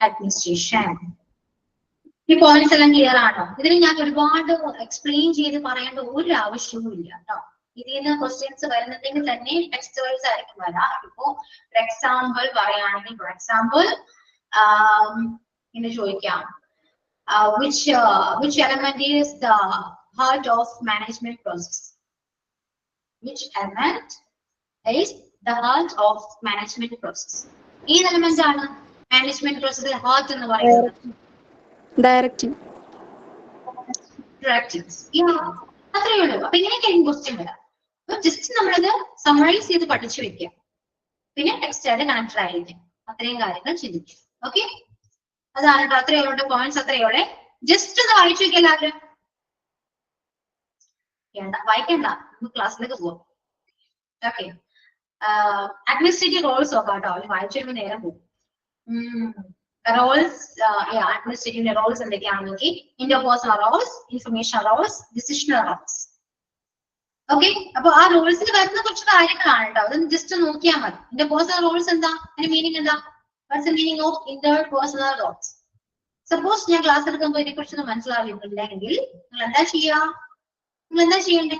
administration. ഈ പോയിന്റ്സ് എല്ലാം ക്ലിയർ ആണോ? ഇതിന് ഞാൻ ഒരുപാട് എക്സ്പ്ലെയിൻ ചെയ്ത് പറയേണ്ട ഒരു ആവശ്യവും ഇല്ല കേട്ടോ. ഇതിൽ നിന്ന് ക്വസ്റ്റ്യൻസ് വരുന്നുണ്ടെങ്കിൽ തന്നെ ടെക്സ്റ്റ് വൈസ് ആയിരിക്കും വരാം. ഇപ്പോ ഫോർ എക്സാമ്പിൾ പറയുകയാണെങ്കിൽ, ഫോർ എക്സാമ്പിൾ ഇങ്ങനെ ചോദിക്കാം, which element is the heart of management process? Which element is the heart of management process? ഈ എലമെന്റ് ആണ് മാനേജ്മെന്റ് പ്രോസസ്സിലെ ഹാർട്ട് എന്ന് പറയുന്നത്. ഡയറക്റ്റിംഗ്. അത്രയേ ഉള്ളൂ. അപ്പൊ ഇങ്ങനെയൊക്കെ ക്വസ്റ്റ്യൻ വരാം. അപ്പൊ ജസ്റ്റ് നമ്മളത് സമ്മറൈസ് ചെയ്ത് പഠിച്ചു വെക്കാം. പിന്നെ ടെക്സ്റ്റ് ആയിട്ട് കണക്റ്റഡ് ആയിരിക്കും. അത്രയും കാര്യങ്ങൾ ചിന്തിക്കും. ഓക്കെ, അതാണ് കേട്ടോ. അത്രയോടെ പോയിന്റ്സ് അത്രയോടെ. ജസ്റ്റ് ഒന്ന് വായിച്ചു വെക്കാം എല്ലാവരും. വായിക്കണ്ട, നമുക്ക് ക്ലാസ്സിലേക്ക് പോവാം. ഓക്കെ, അഡ്മിനിസ്ട്രേറ്റീവ് റോൾസ് നോക്കാം കേട്ടോ. വായിച്ചു വരുമ്പോൾ നേരം പോകും. റോൾസ്, അഡ്മിനിസ്ട്രേറ്റീവ് റോൾസ് എന്തൊക്കെയാണെന്ന് നോക്കി. Interpersonal roles, information roles, decisional roles. Okay, അപ്പൊ ആ റോൾസിൽ വരുന്ന കുറച്ച് കാര്യങ്ങളാണ് കേട്ടോ. അതൊന്ന് ജസ്റ്റ് നോക്കിയാൽ മതി. ഇന്റർപേഴ്സണൽ റോൾസ് എന്താ, അതിന്റെ മീനിങ് എന്താ? What's the meaning of interpersonal roles? Suppose ഞാൻ ക്ലാസ് എടുക്കുമ്പോൾ ഇതിനെ കുറിച്ചൊന്നും മനസ്സിലാവില്ലെങ്കിൽ നിങ്ങൾ എന്താ ചെയ്യാ? നിങ്ങൾ എന്താ ചെയ്യണ്ടേ?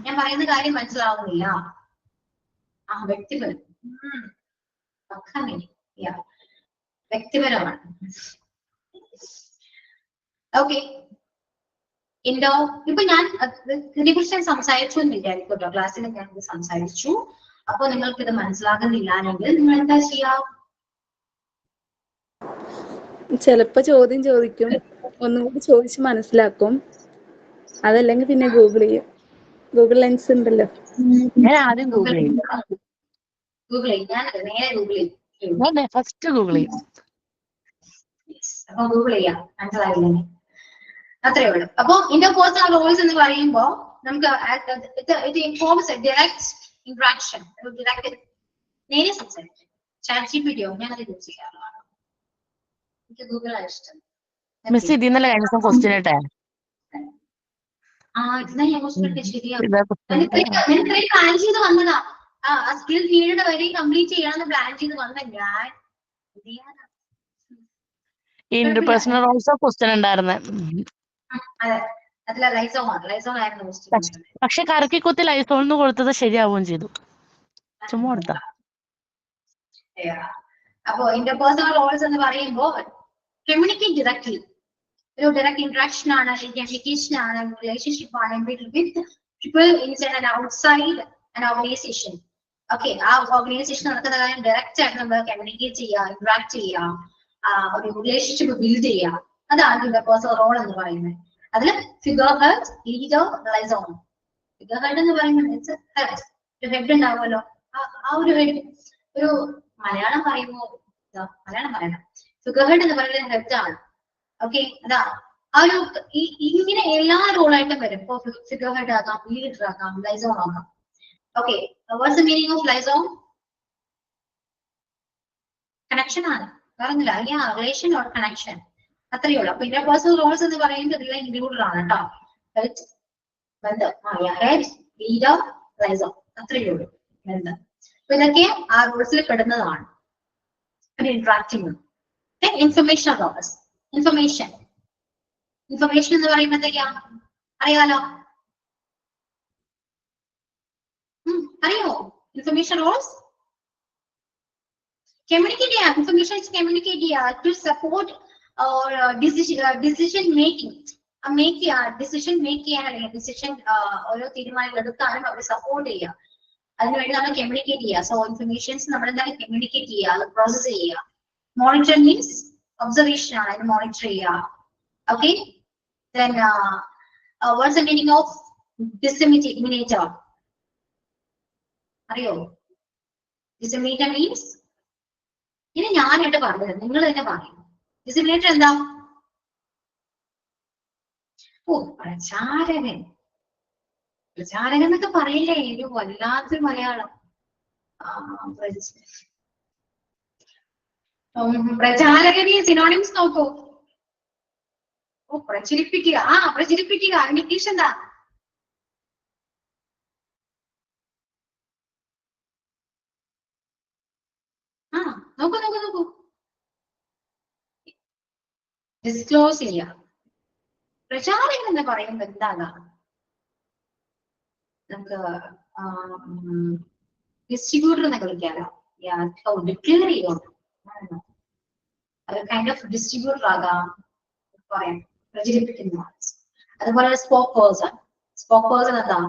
ഞാൻ പറയുന്ന കാര്യം മനസ്സിലാവുന്നില്ല. വ്യക്തിപരം, വ്യക്തിപരമാണ്. ഓക്കെ, ഇപ്പൊ ഞാൻ ഇതിനെക്കുറിച്ച് ഞാൻ സംസാരിച്ചു എന്ന് വിചാരിക്കട്ടോ. ക്ലാസ്സിൽ ഞാൻ ഇത് സംസാരിച്ചു. അപ്പൊ നിങ്ങൾക്ക് ഇത് മനസ്സിലാകുന്നില്ല എങ്കിൽ നിങ്ങൾ എന്താ ചെയ്യാ? ചിലപ്പോ ചോദ്യം ചോദിക്കും, ഒന്നും കൂടി ചോദിച്ച് മനസ്സിലാക്കും. അതല്ലെങ്കിൽ പിന്നെ ഗൂഗിൾ ചെയ്യും. ഗൂഗിൾ ലെൻസ് ഉണ്ടല്ലോ. ഞാൻ ആദ്യം ഗൂഗിൾ ചെയ്യും. ഞാൻ നേരെ ഗൂഗിൾ ചെയ്യും. ഫസ്റ്റ് ഗൂഗിൾ ചെയ്യും. അപ്പൊ ഗൂഗിൾ ചെയ്യാം, മനസ്സിലായില്ലേ? അത്രേ ഉള്ളൂ. അപ്പൊ ഇന്റർപേഴ്സണൽ റോൾസ് എന്ന് പറയുമ്പോ നമുക്ക് it informs a direct interaction, നേരെ സംസാരിക്കും. ChatGPT ഞാനത് യൂസ് ചെയ്യാറുള്ളതാണ്. എനിക്ക് ഗൂഗിൾ ആണ് ഇഷ്ടം. മിസ് ഇതിന്നല്ല കഴിഞ്ഞ ദിവസം ക്വസ്റ്റ്യൻ ഇട്ടെ ഇതാ ഞാൻ ക്വസ്റ്റ്യൻ ശരിയാണ്. ഇത്രയും പ്ലാൻ ചെയ്ത് വന്നതാ. സ്കിൽ പീരീഡ് വരെ കംപ്ലീറ്റ് ചെയ്യാന്ന് പ്ലാൻ ചെയ്ത് വന്ന ഞാൻ ഇന്റർപേഴ്സണൽ റോൾസ് ക്വസ്റ്റ്യൻ ഉണ്ടായിരുന്നെ. അതെ, അതില ലൈസോം ആയിരുന്നു ക്വസ്റ്റ്യൻ. പക്ഷെ കറക്കി കുത്തി ലൈസോളിന് കൊടുത്തത് ശരിയാവുകയും ചെയ്തു. ചുമ്മാ കൊടുത്ത. അപ്പോ ഇന്റർപേഴ്സണൽ റോൾസ് എന്ന് പറയുമ്പോ കമ്മ്യൂണിക്കേറ്റ് ഡയറക്ട്ലി, ഒരു ഡയറക്റ്റ് ഇന്ററാക്ഷൻ ആണ്, കമ്മ്യൂണിക്കേഷൻ ആണ്, റിലേഷൻഷിപ്പ് ആണ് with people inside and outside an organisation. Okay, ആ ഓർഗനൈസേഷൻ നടക്കുന്ന കാര്യം ഡയറക്റ്റ് ആയിട്ട് നമ്മൾ കമ്മ്യൂണിക്കേറ്റ് ചെയ്യുക, ഇന്ററാക്ട് ചെയ്യുക, ഒരു റിലേഷൻഷിപ്പ് ബിൽഡ് ചെയ്യുക. അതാണ് ഇന്റർപേഴ്സണൽ റോൾ എന്ന് പറയുന്നത്. അതിൽ figure head, leader, liaison. Figure head എന്ന് പറയുന്നത് ഒരു ഹെഡ് ഉണ്ടാവുമല്ലോ, ആ ഒരു ഹെഡ്, ഒരു മലയാളം പറയുമ്പോൾ ഫിഗർ ഹെഡ് എന്ന് പറയുന്നത് ഹെഡ് ആണ്. ഓക്കെ, അതാ ആ ഒരു ഇങ്ങനെ എല്ലാ റോളായിട്ടും വരും. ഇപ്പൊ ഫിഗർ ഹെഡ് ആക്കാം, ലീഡർ ആക്കാം, ലൈസോൺ ആക്കാം. Okay, what's the meaning of liaison? Connection ആണ്, പറഞ്ഞില്ല, റിലേഷൻ ഓർ കണക്ഷൻ, അത്രയേ ഉള്ളൂ. അപ്പൊ ഇന്റർപേഴ്സണൽ റോൾസ് എന്ന് പറയുന്നത് ഇതിലെ ഇൻക്ലൂഡഡ് ആണ് കേട്ടോ. ഹെഡ്, ലീഡർ, ലൈസോൺ, അത്രയേ ഉള്ളൂ ബന്ധം. അപ്പൊ ഇതൊക്കെ ആ റോൾസിൽ പെടുന്നതാണ്. ഇന്ററാക്ടിങ്. Information roles. ഇൻഫർമേഷൻ എന്ന് പറയുമ്പോൾ എന്തൊക്കെയാ അറിയാലോ? അറിയോ ഇൻഫർമേഷൻ റോൾസ്? കമ്മ്യൂണിക്കേറ്റ് ചെയ്യാം. ഇൻഫർമേഷൻ കമ്മ്യൂണിക്കേറ്റ് ചെയ്യുക to support decision making. Decision make ചെയ്യാൻ, അല്ലെങ്കിൽ ഡിസിഷൻ ഓരോ തീരുമാനങ്ങൾ എടുക്കാനും അവരെ സപ്പോർട്ട് ചെയ്യുക. അതിനുവേണ്ടി നമ്മൾ കമ്മ്യൂണിക്കേറ്റ് ചെയ്യുക. സോ ഇൻഫർമേഷൻസ് നമ്മൾ എന്തായാലും കമ്മ്യൂണിക്കേറ്റ് ചെയ്യുക, അത് പ്രോസസ് ചെയ്യുക. മോണിറ്റർ മീൻസ് ഒബ്സർവേഷൻ ആണ്, അതിന് മോണിറ്റർ ചെയ്യുക. Okay, then what's the meaning of disseminator? അറിയോ? Disseminator means ഇനി ഞാനായിട്ട് പറഞ്ഞത്, നിങ്ങൾ തന്നെ പറയും. Disseminator എന്താ? പ്രചാരകൻ. പ്രചാരകൻ എന്നൊക്കെ പറയില്ലേ, ഒരു വല്ലാത്തൊരു മലയാളം. പ്രചാരകന് സിനോണിംസ് നോക്കൂ. പ്രചരിപ്പിക്കുക. പ്രചരിപ്പിക്കുക. ഇംഗ്ലീഷ് എന്താ? നോക്കൂ. ഡിസ്ക്ലോസ് ചെയ്യുക. പ്രചാരകൻ എന്ന് പറയുമ്പോൾ എന്താണ്? നമുക്ക് ഡിസ്ട്രിബ്യൂട്ടർ എന്നൊക്കെ വിളിക്കാലോ. ഡിക്ലെയർ ചെയ്യണം. അത് കൈൻഡ് ഓഫ് ഡിസ്ട്രിബ്യൂട്ടർ ആകാം, പറയാം, പ്രചരിപ്പിക്കുന്ന. അതുപോലെ സ്പോക്ക് പേഴ്സൺ എന്താ?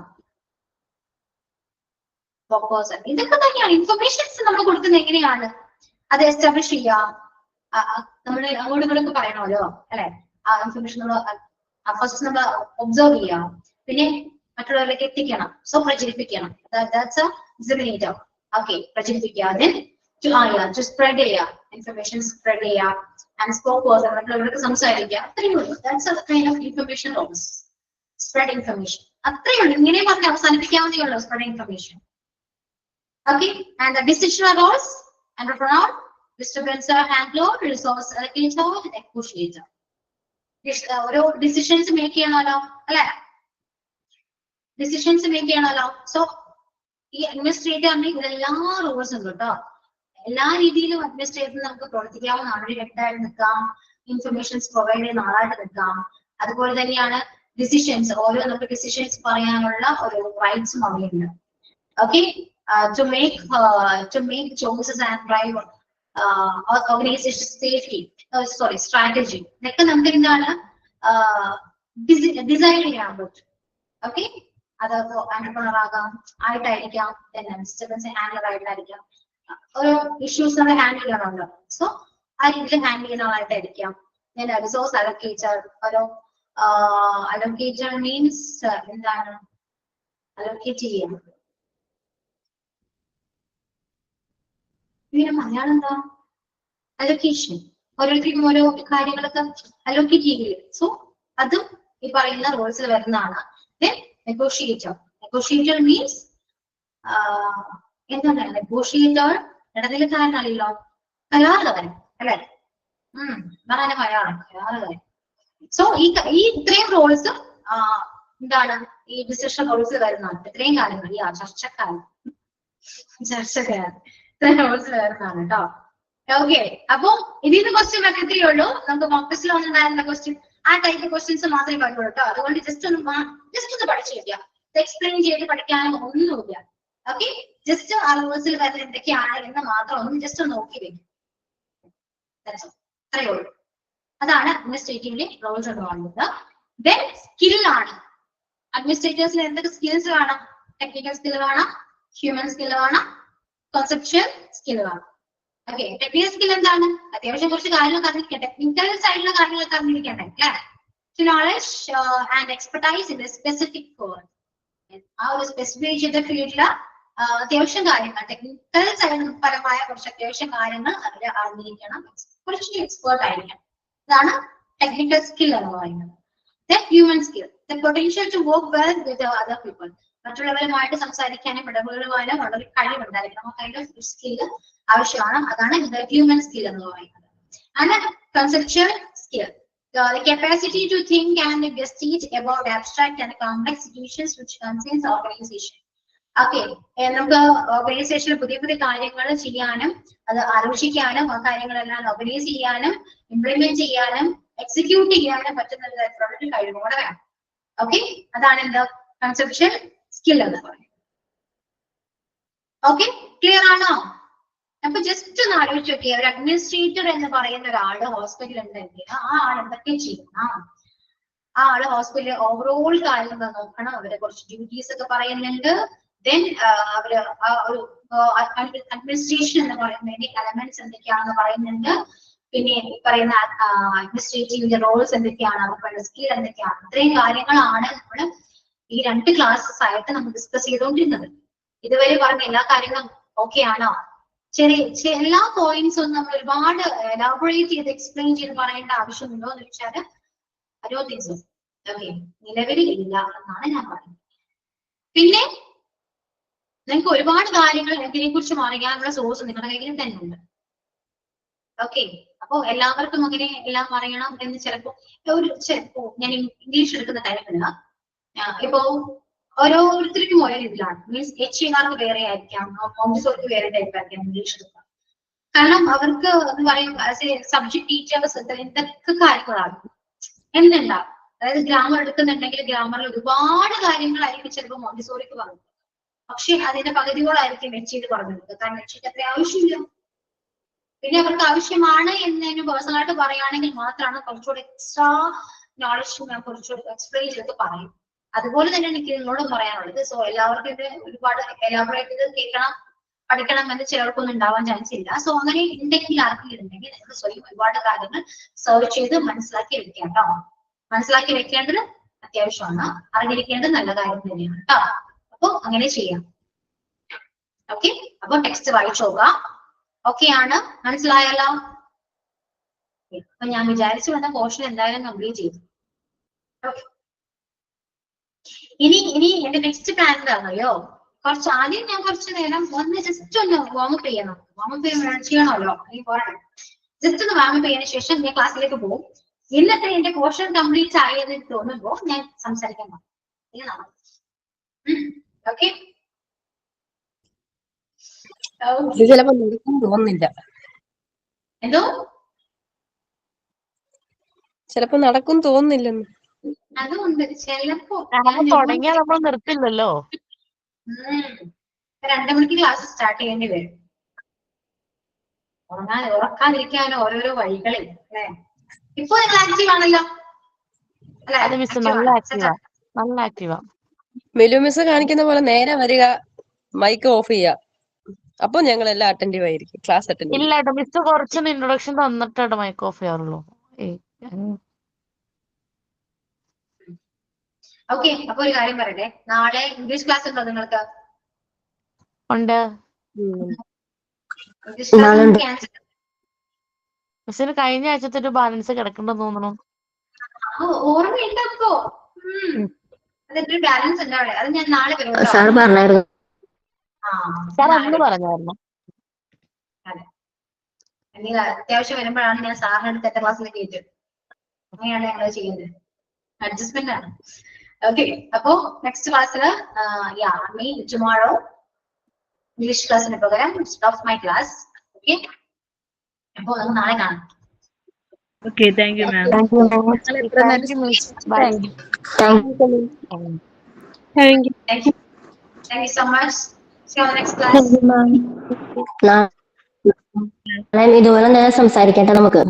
Spoke person. ഇതൊക്കെ തന്നെയാണ് ഇൻഫർമേഷൻസ് നമ്മൾ കൊടുക്കുന്നത്. എങ്ങനെയാണ് അത് എസ്റ്റാബ്ലിഷ് ചെയ്യാം? നമ്മൾ അങ്ങോട്ടും ഇങ്ങോട്ടൊക്കെ പറയണമല്ലോ അല്ലെ? ആ ഇൻഫർമേഷൻ നമ്മൾ ഫസ്റ്റ് നമ്മൾ ഒബ്സർവ് ചെയ്യാം, പിന്നെ മറ്റുള്ളവരിലേക്ക് എത്തിക്കണം. സോ പ്രചരിപ്പിക്കണം. Disseminator. ഓക്കെ, പ്രചരിപ്പിക്കുക. to spread ചെയ്യുക, ഇൻഫർമേഷൻ സ്പ്രെഡ് ചെയ്യുക. ആൻഡ് സ്പോക്ക് പേഴ്സൺ, മറ്റുള്ളവർക്ക് സംസാരിക്കുക. അത്രയേ ഉള്ളൂ. That's a kind of information roles. Spread information. അത്രയേ ഉള്ളൂ. ഇങ്ങനെ പറഞ്ഞ് അവസാനിപ്പിക്കാവുന്നേ ഉള്ളൂ spread information. Okay, and the decision roles, entrepreneur, disturbancer, handler, resource allocator, negotiator. ഓരോ ഡിസിഷൻസ് മേക്ക് ചെയ്യണമല്ലോ അല്ലെ? ഡിസിഷൻസ് മേക്ക് ചെയ്യണമല്ലോ. സോ ഈ അഡ്മിനിസ്ട്രേറ്ററിന് ഇതെല്ലാ റോൾസും ഉണ്ട് കേട്ടോ. എല്ലാ രീതിയിലും അഡ്മിനിസ്ട്രേറ്ററിന് നമുക്ക് പ്രവർത്തിക്കാവുന്നതാണ്. ഒരു ഹെഡായിട്ട് നിൽക്കാം, ഇൻഫർമേഷൻസ് പ്രൊവൈഡ് ചെയ്യുന്ന ആളായിട്ട് നിൽക്കാം. അതുപോലെ തന്നെയാണ് ഡിസിഷൻസ്, ഓരോ നമുക്ക് ഡിസിഷൻസ് പറയാനുള്ള ഒരു റൈറ്റ്സും അവിടെയുണ്ട്. Okay, to make choices and drive organisation safety, strategy, ഇതൊക്കെ നമുക്ക് എന്താണ് ഡിസൈൻ ചെയ്യാൻ പറ്റും. ഓക്കെ, അത് എന്റർപ്രണർ ആകാം, ആയിട്ടായിരിക്കാം, ഡിസ്റ്റർബൻസ് ഹാൻഡലർ ആയിട്ടായിരിക്കാം, ഓരോ ഇഷ്യൂസ് നമ്മൾ ഹാൻഡിൽ ചെയ്യണമല്ലോ. സോ ആ രീതിയിൽ ഹാൻഡിൽ ചെയ്യുന്ന ആളായിട്ടായിരിക്കാം. റിസോഴ്സ് അലോക്കേറ്റർ, ഓരോ അലോക്കേറ്റർ മീൻസ് എന്താണ്? അലോക്കേറ്റ് ചെയ്യാം. ഇതിന്റെ മലയാളം എന്താ? അലോക്കേഷൻ. ഓരോരുത്തർക്കും ഓരോ കാര്യങ്ങളൊക്കെ അലോക്കേറ്റ് ചെയ്യില്ലേ? സോ അതും ഈ പറയുന്ന റോൾസിൽ വരുന്നതാണ്. നെഗോഷിയേറ്റർ. നെഗോഷിയേറ്റർ മീൻസ് എന്താണ്? നെഗോഷിയേറ്റർ ഇടനിലക്കാരനല്ലോ, കരാറുകാരൻ അല്ലെ? അതാണ് മലയാളം, കരാറുകാരൻ. സോ ഈ ഇത്രയും റോൾസ് എന്താണ് ഈ ഡിസിഷൻ റോൾസ് വരുന്നതാണ്. ഇത്രയും കാര്യങ്ങൾ ഈ ചർച്ചക്കാരൻ ഇത്രയും റോൾസ് വരുന്നതാണ് കേട്ടോ. ഓക്കെ, അപ്പൊ ഇതിന്ന് ക്വസ്റ്റ്യൻ വരത്തേ ഉള്ളൂ. നമുക്ക് മോക്ക് ടെസ്റ്റിൽ വന്നിട്ടുണ്ടായിരുന്ന ക്വസ്റ്റ്യൻ ആ ടൈപ്പ് ക്വസ്റ്റ്യൻസ് മാത്രമേ പറയുള്ളൂ കേട്ടോ. അതുകൊണ്ട് ജസ്റ്റ് ഒന്ന് പഠിച്ചു വെക്കുക. എക്സ്പ്ലെയിൻ ചെയ്ത് പഠിക്കാനും ഒന്നുമില്ല. ഓക്കെ, ജസ്റ്റ് ആ റൂൾസിൽ വരുന്ന എന്തൊക്കെയാണ് എന്ന് മാത്രം ഒന്ന് ജസ്റ്റ് ഒന്ന് നോക്കി വെക്കും. അത്രയേ ഉള്ളൂ. അതാണ് അഡ്മിനിസ്ട്രേറ്റീവിലെ റോൾസ് എന്ന് പറയുന്നത്. ദെൻ സ്കില്ലാണ്. അഡ്മിനിസ്ട്രേറ്റേഴ്സിൽ എന്തൊക്കെ സ്കിൽസ് കാണാം? ടെക്നിക്കൽ സ്കിൽ കാണാം, ഹ്യൂമൻ സ്കിൽ കാണാം, കോൺസെപ്ച്വൽ സ്കിൽ കാണാം. ഓക്കെ, ടെക്നിക്കൽ സ്കിൽ എന്താണ്? അത്യാവശ്യം കുറച്ച് കാര്യങ്ങൾ അറിഞ്ഞിരിക്കാം. ടെക്നിക്കൽ സൈഡിലുള്ള കാര്യങ്ങളൊക്കെ അറിഞ്ഞിരിക്കണ്ടേ അല്ലേ? Knowledge and expertise in specific code. ആ ഒരു സ്പെസിഫൈ ചെയ്ത ഫീൽഡില് അത്യാവശ്യം കാര്യങ്ങൾ, ടെക്നിക്കൽ സൈഡ് പരമായ കുറച്ച് അത്യാവശ്യം കാര്യങ്ങൾ അവർ അറിഞ്ഞിരിക്കണം, കുറച്ച് എക്സ്പേർട്ട് ആയിരിക്കണം. ഇതാണ് ടെക്നിക്കൽ സ്കിൽ എന്ന് പറയുന്നത്. Human skill, the potential to work well with other people. മറ്റുള്ളവരുമായിട്ട് സംസാരിക്കാനും ഇടപെടുവാനും വളരെ കഴിവുണ്ടായിരിക്കണം. ആ കൈൻഡ് ഓഫ് സ്കിൽ ആവശ്യമാണ്. അതാണ് ഹ്യൂമൻ സ്കിൽ എന്ന് പറയുന്നത്. And conceptual skill, the capacity to think and investigate about abstract and complex situations which concerns organization. Okay, നമുക്ക് ഓർഗനൈസേഷനിൽ പുതിയ പുതിയ കാര്യങ്ങൾ ചെയ്യാനും അത് ആലോചിക്കാനും ആ കാര്യങ്ങളെല്ലാം ഓർഗനൈസ് ചെയ്യാനും ഇംപ്ലിമെന്റ് ചെയ്യാനും എക്സിക്യൂട്ട് ചെയ്യാനും പറ്റുന്ന തരത്തിലുള്ള കഴിവോടെ വേണം. ഓക്കെ, അതാണ് എന്താ കൺസെപ്ച്വൽ സ്കിൽ എന്ന് പറയുന്നത്. ഓക്കെ, ക്ലിയർ ആണോ? അപ്പൊ ജസ്റ്റ് ഒന്ന് ആലോചിച്ച് നോക്കിയാൽ ഒരു അഡ്മിനിസ്ട്രേറ്റർ എന്ന് പറയുന്ന ഒരാള് ഹോസ്പിറ്റലിൽ ഉണ്ടെങ്കിൽ ആ ആൾ എന്തൊക്കെ ചെയ്യണം? ആ ആള് ഹോസ്പിറ്റലിൽ ഓവറോൾ കാര്യങ്ങൾ നോക്കണം. അവരെ കുറച്ച് ഡ്യൂട്ടീസ് ഒക്കെ പറയുന്നുണ്ട്. ദെൻ അവര് ആ ഒരു അഡ്മിനിസ്ട്രേഷൻ എന്ന് പറയുന്നതിന്റെ എലമെന്റ്സ് എന്തൊക്കെയാണെന്ന് പറയുന്നുണ്ട്. പിന്നെ ഈ പറയുന്ന അഡ്മിനിസ്ട്രേറ്റീവിന്റെ റോൾസ് എന്തൊക്കെയാണ്, അവരുടെ സ്കിൽ എന്തൊക്കെയാണ്, ഇത്രയും കാര്യങ്ങളാണ് നമ്മൾ ഈ 2 ക്ലാസ്സസ് ആയിട്ട് നമ്മൾ ഡിസ്കസ് ചെയ്തുകൊണ്ടിരുന്നത്. ഇതുവരെ പറഞ്ഞ എല്ലാ കാര്യങ്ങളും ഓക്കെ ആണോ? എല്ലാ പോയിന്റ്സ് ഒന്നും നമ്മൾ ഒരുപാട് എലാബറേറ്റ് ചെയ്ത് എക്സ്പ്ലെയിൻ ചെയ്ത് പറയേണ്ട ആവശ്യമുണ്ടോ എന്ന് ചോദിച്ചാൽ ഓക്കെ, നിലവിൽ ഇല്ല എന്നാണ് ഞാൻ പറയുന്നത്. പിന്നെ നിങ്ങൾക്ക് ഒരുപാട് കാര്യങ്ങൾ ഇതിനെ കുറിച്ച് അറിയാനുള്ള സോഴ്സ് നിങ്ങളുടെ കയ്യിൽ തന്നെ ഉണ്ട്. ഓക്കെ, അപ്പൊ എല്ലാവർക്കും അങ്ങനെ എല്ലാം അറിയണം എന്ന് ചിലപ്പോ ഞാൻ ഇംഗ്ലീഷ് എടുക്കുന്ന ടൈമില് ഇപ്പോ ഓരോരുത്തർക്കും ഓരോ രീതിയിലാണ്. മീൻസ് HER വേറെ ആയിരിക്കാം, മോണ്ടിസോറിക്ക് വേറെ ടൈപ്പ് ആയിരിക്കാം ഇംഗ്ലീഷ് എടുക്കുക. കാരണം അവർക്ക് എന്ന് പറയും സബ്ജക്ട് ടീച്ചേഴ്സ് എന്തൊക്കെ കാര്യങ്ങളാണ് എന്തുണ്ടാവും. അതായത് ഗ്രാമർ എടുക്കുന്നുണ്ടെങ്കിൽ ഗ്രാമറിൽ ഒരുപാട് കാര്യങ്ങളായിരിക്കും ചിലപ്പോൾ മോണ്ടിസോറിക്ക് പറഞ്ഞത്. പക്ഷെ അതിന്റെ പകുതികളായിരിക്കും HED പറഞ്ഞത്. കാരണം HED അത്ര ആവശ്യമില്ല. പിന്നെ അവർക്ക് ആവശ്യമാണ് എന്നതിന് പേഴ്സണലായിട്ട് പറയുകയാണെങ്കിൽ മാത്രമാണ് കുറച്ചുകൂടെ എക്സ്ട്രാ നോളജ് ഞാൻ കുറച്ചുകൂടെ എക്സ്പ്ലെയിൻ ചെയ്ത് പറയും. അതുപോലെ തന്നെ എനിക്ക് നിങ്ങളോട് പറയാനുള്ളത്, സോ എല്ലാവർക്കും ഇത് ഒരുപാട് എലാബറേറ്റ് ചെയ്ത് കേൾക്കണം പഠിക്കണം എന്ന് ചിലർക്കൊന്നും ഉണ്ടാവാൻ ചാൻസ് ഇല്ല. സോ അങ്ങനെ ഉണ്ടെങ്കിൽ ആർക്കെങ്കിലും ഉണ്ടെങ്കിൽ നിങ്ങൾ സ്വയം ഒരുപാട് കാര്യങ്ങൾ സെർച്ച് ചെയ്ത് മനസ്സിലാക്കി വെക്കാം കേട്ടോ. മനസ്സിലാക്കി വെക്കേണ്ടത് അത്യാവശ്യമാണ്, അറിഞ്ഞിരിക്കേണ്ടത് നല്ല കാര്യം തന്നെയാണ് കേട്ടോ. അപ്പൊ അങ്ങനെ ചെയ്യാം. ഓക്കെ, അപ്പൊ ടെക്സ്റ്റ് വായിച്ചു നോക്കാം. ഓക്കെ ആണ്, മനസ്സിലായല്ലോ? അപ്പൊ ഞാൻ വിചാരിച്ചു വന്ന പോർഷൻ എന്തായാലും കംപ്ലീറ്റ് ചെയ്തു. ഓക്കെ, ഇനി എന്റെ നെക്സ്റ്റ് പ്ലാൻ എന്താണെന്നറിയോ? ആദ്യം ഞാൻ കുറച്ച് നേരം ഒന്ന് ജസ്റ്റ് ഒന്ന് വാമപ്പ് ചെയ്യണം. വാമപ്പ് ചെയ്യണമല്ലോ, ജസ്റ്റ് ഒന്ന് വാമപ്പ് ചെയ്തതിനു ശേഷം ഞാൻ ക്ലാസ്സിലേക്ക് പോകും. ഇന്നത്തെ എന്റെ പോർഷൻ കംപ്ലീറ്റ് ആയെന്ന് തോന്നുമ്പോ ഞാൻ സംസാരിക്കാൻ പോകും. ഓക്കെ, ചിലപ്പോ നടക്കും തോന്നുന്നില്ല. എന്തോ ചിലപ്പോ നടക്കും തോന്നുന്നില്ലെന്ന്. അതുകൊണ്ട് ചിലപ്പോ തുടങ്ങിയാൽ നമ്മൾ നിർത്തില്ലല്ലോ. 2 മണിക്ക് ക്ലാസ് സ്റ്റാർട്ട് ചെയ്യേണ്ടി വരും. ഉറക്കാതിരിക്കാനോ ഓരോരോ വഴികളിൽ അല്ലെ. ഇപ്പൊ നിങ്ങൾ ആക്റ്റീവ് ആണല്ലോ നല്ല ആക്റ്റീവാ. മെലു മിസ് കാണിക്കുന്ന പോലെ നേരെ വരിക, മൈക്ക് ഓഫ് ചെയ്യുക, അപ്പൊ ഞങ്ങൾ എല്ലാം അറ്റൻഡീവ് ആയിരിക്കും, ക്ലാസ് അറ്റൻഡ്. ഇല്ല കേട്ടോ, മിസ് കുറച്ചൊന്ന് ഇൻട്രൊഡക്ഷൻ തന്നിട്ടോ മൈക്ക് ഓഫ് ചെയ്യാറുള്ളൂ. ഓക്കെ, അപ്പൊ ഒരു കാര്യം പറയട്ടെ, നാളെ ഇംഗ്ലീഷ് ക്ലാസ് ഉണ്ടോ നിങ്ങൾക്ക്? ഉണ്ട്. മിസ്സിന് കഴിഞ്ഞ ആഴ്ചത്തെ ഒരു ബാലൻസ് കിടക്കണ്ടെന്ന് തോന്നുന്നു. ഓർമ്മയുണ്ടോ? അതൊരു ബാലൻസ് ഉണ്ട് അവിടെ. അത് ഞാൻ നാളെ സാർ പറഞ്ഞായിരുന്നു. സാർ ഒന്ന് പറഞ്ഞായിരുന്നു. അല്ലെങ്കിൽ അത്യാവശ്യം വരുമ്പോഴാണ് ഞാൻ സാറിന്റെ അടുത്ത് എന്റെ ക്ലാസ്സിലേക്ക് കയറ്റും. അങ്ങനെയാണ് ഞങ്ങൾ ചെയ്യുന്നത്. അഡ്ജസ്റ്റ്മെന്റ് ആണ്. ഓക്കെ, അപ്പോ നെക്സ്റ്റ് ക്ലാസ്സിൽ മീറ്റ് ടുമോറോ ഇംഗ്ലീഷ് ക്ലാസ്സിന് പകരം സ്റ്റോപ്പ് മൈ ക്ലാസ്. ഓക്കെ, അപ്പോ നമുക്ക് നാളെ കാണാം. Okay, thank you ma'am. Thank you so much. See you on the next class. നാളെ ഇതുപോലെ നേരെ സംസാരിക്കട്ടെ നമുക്ക്.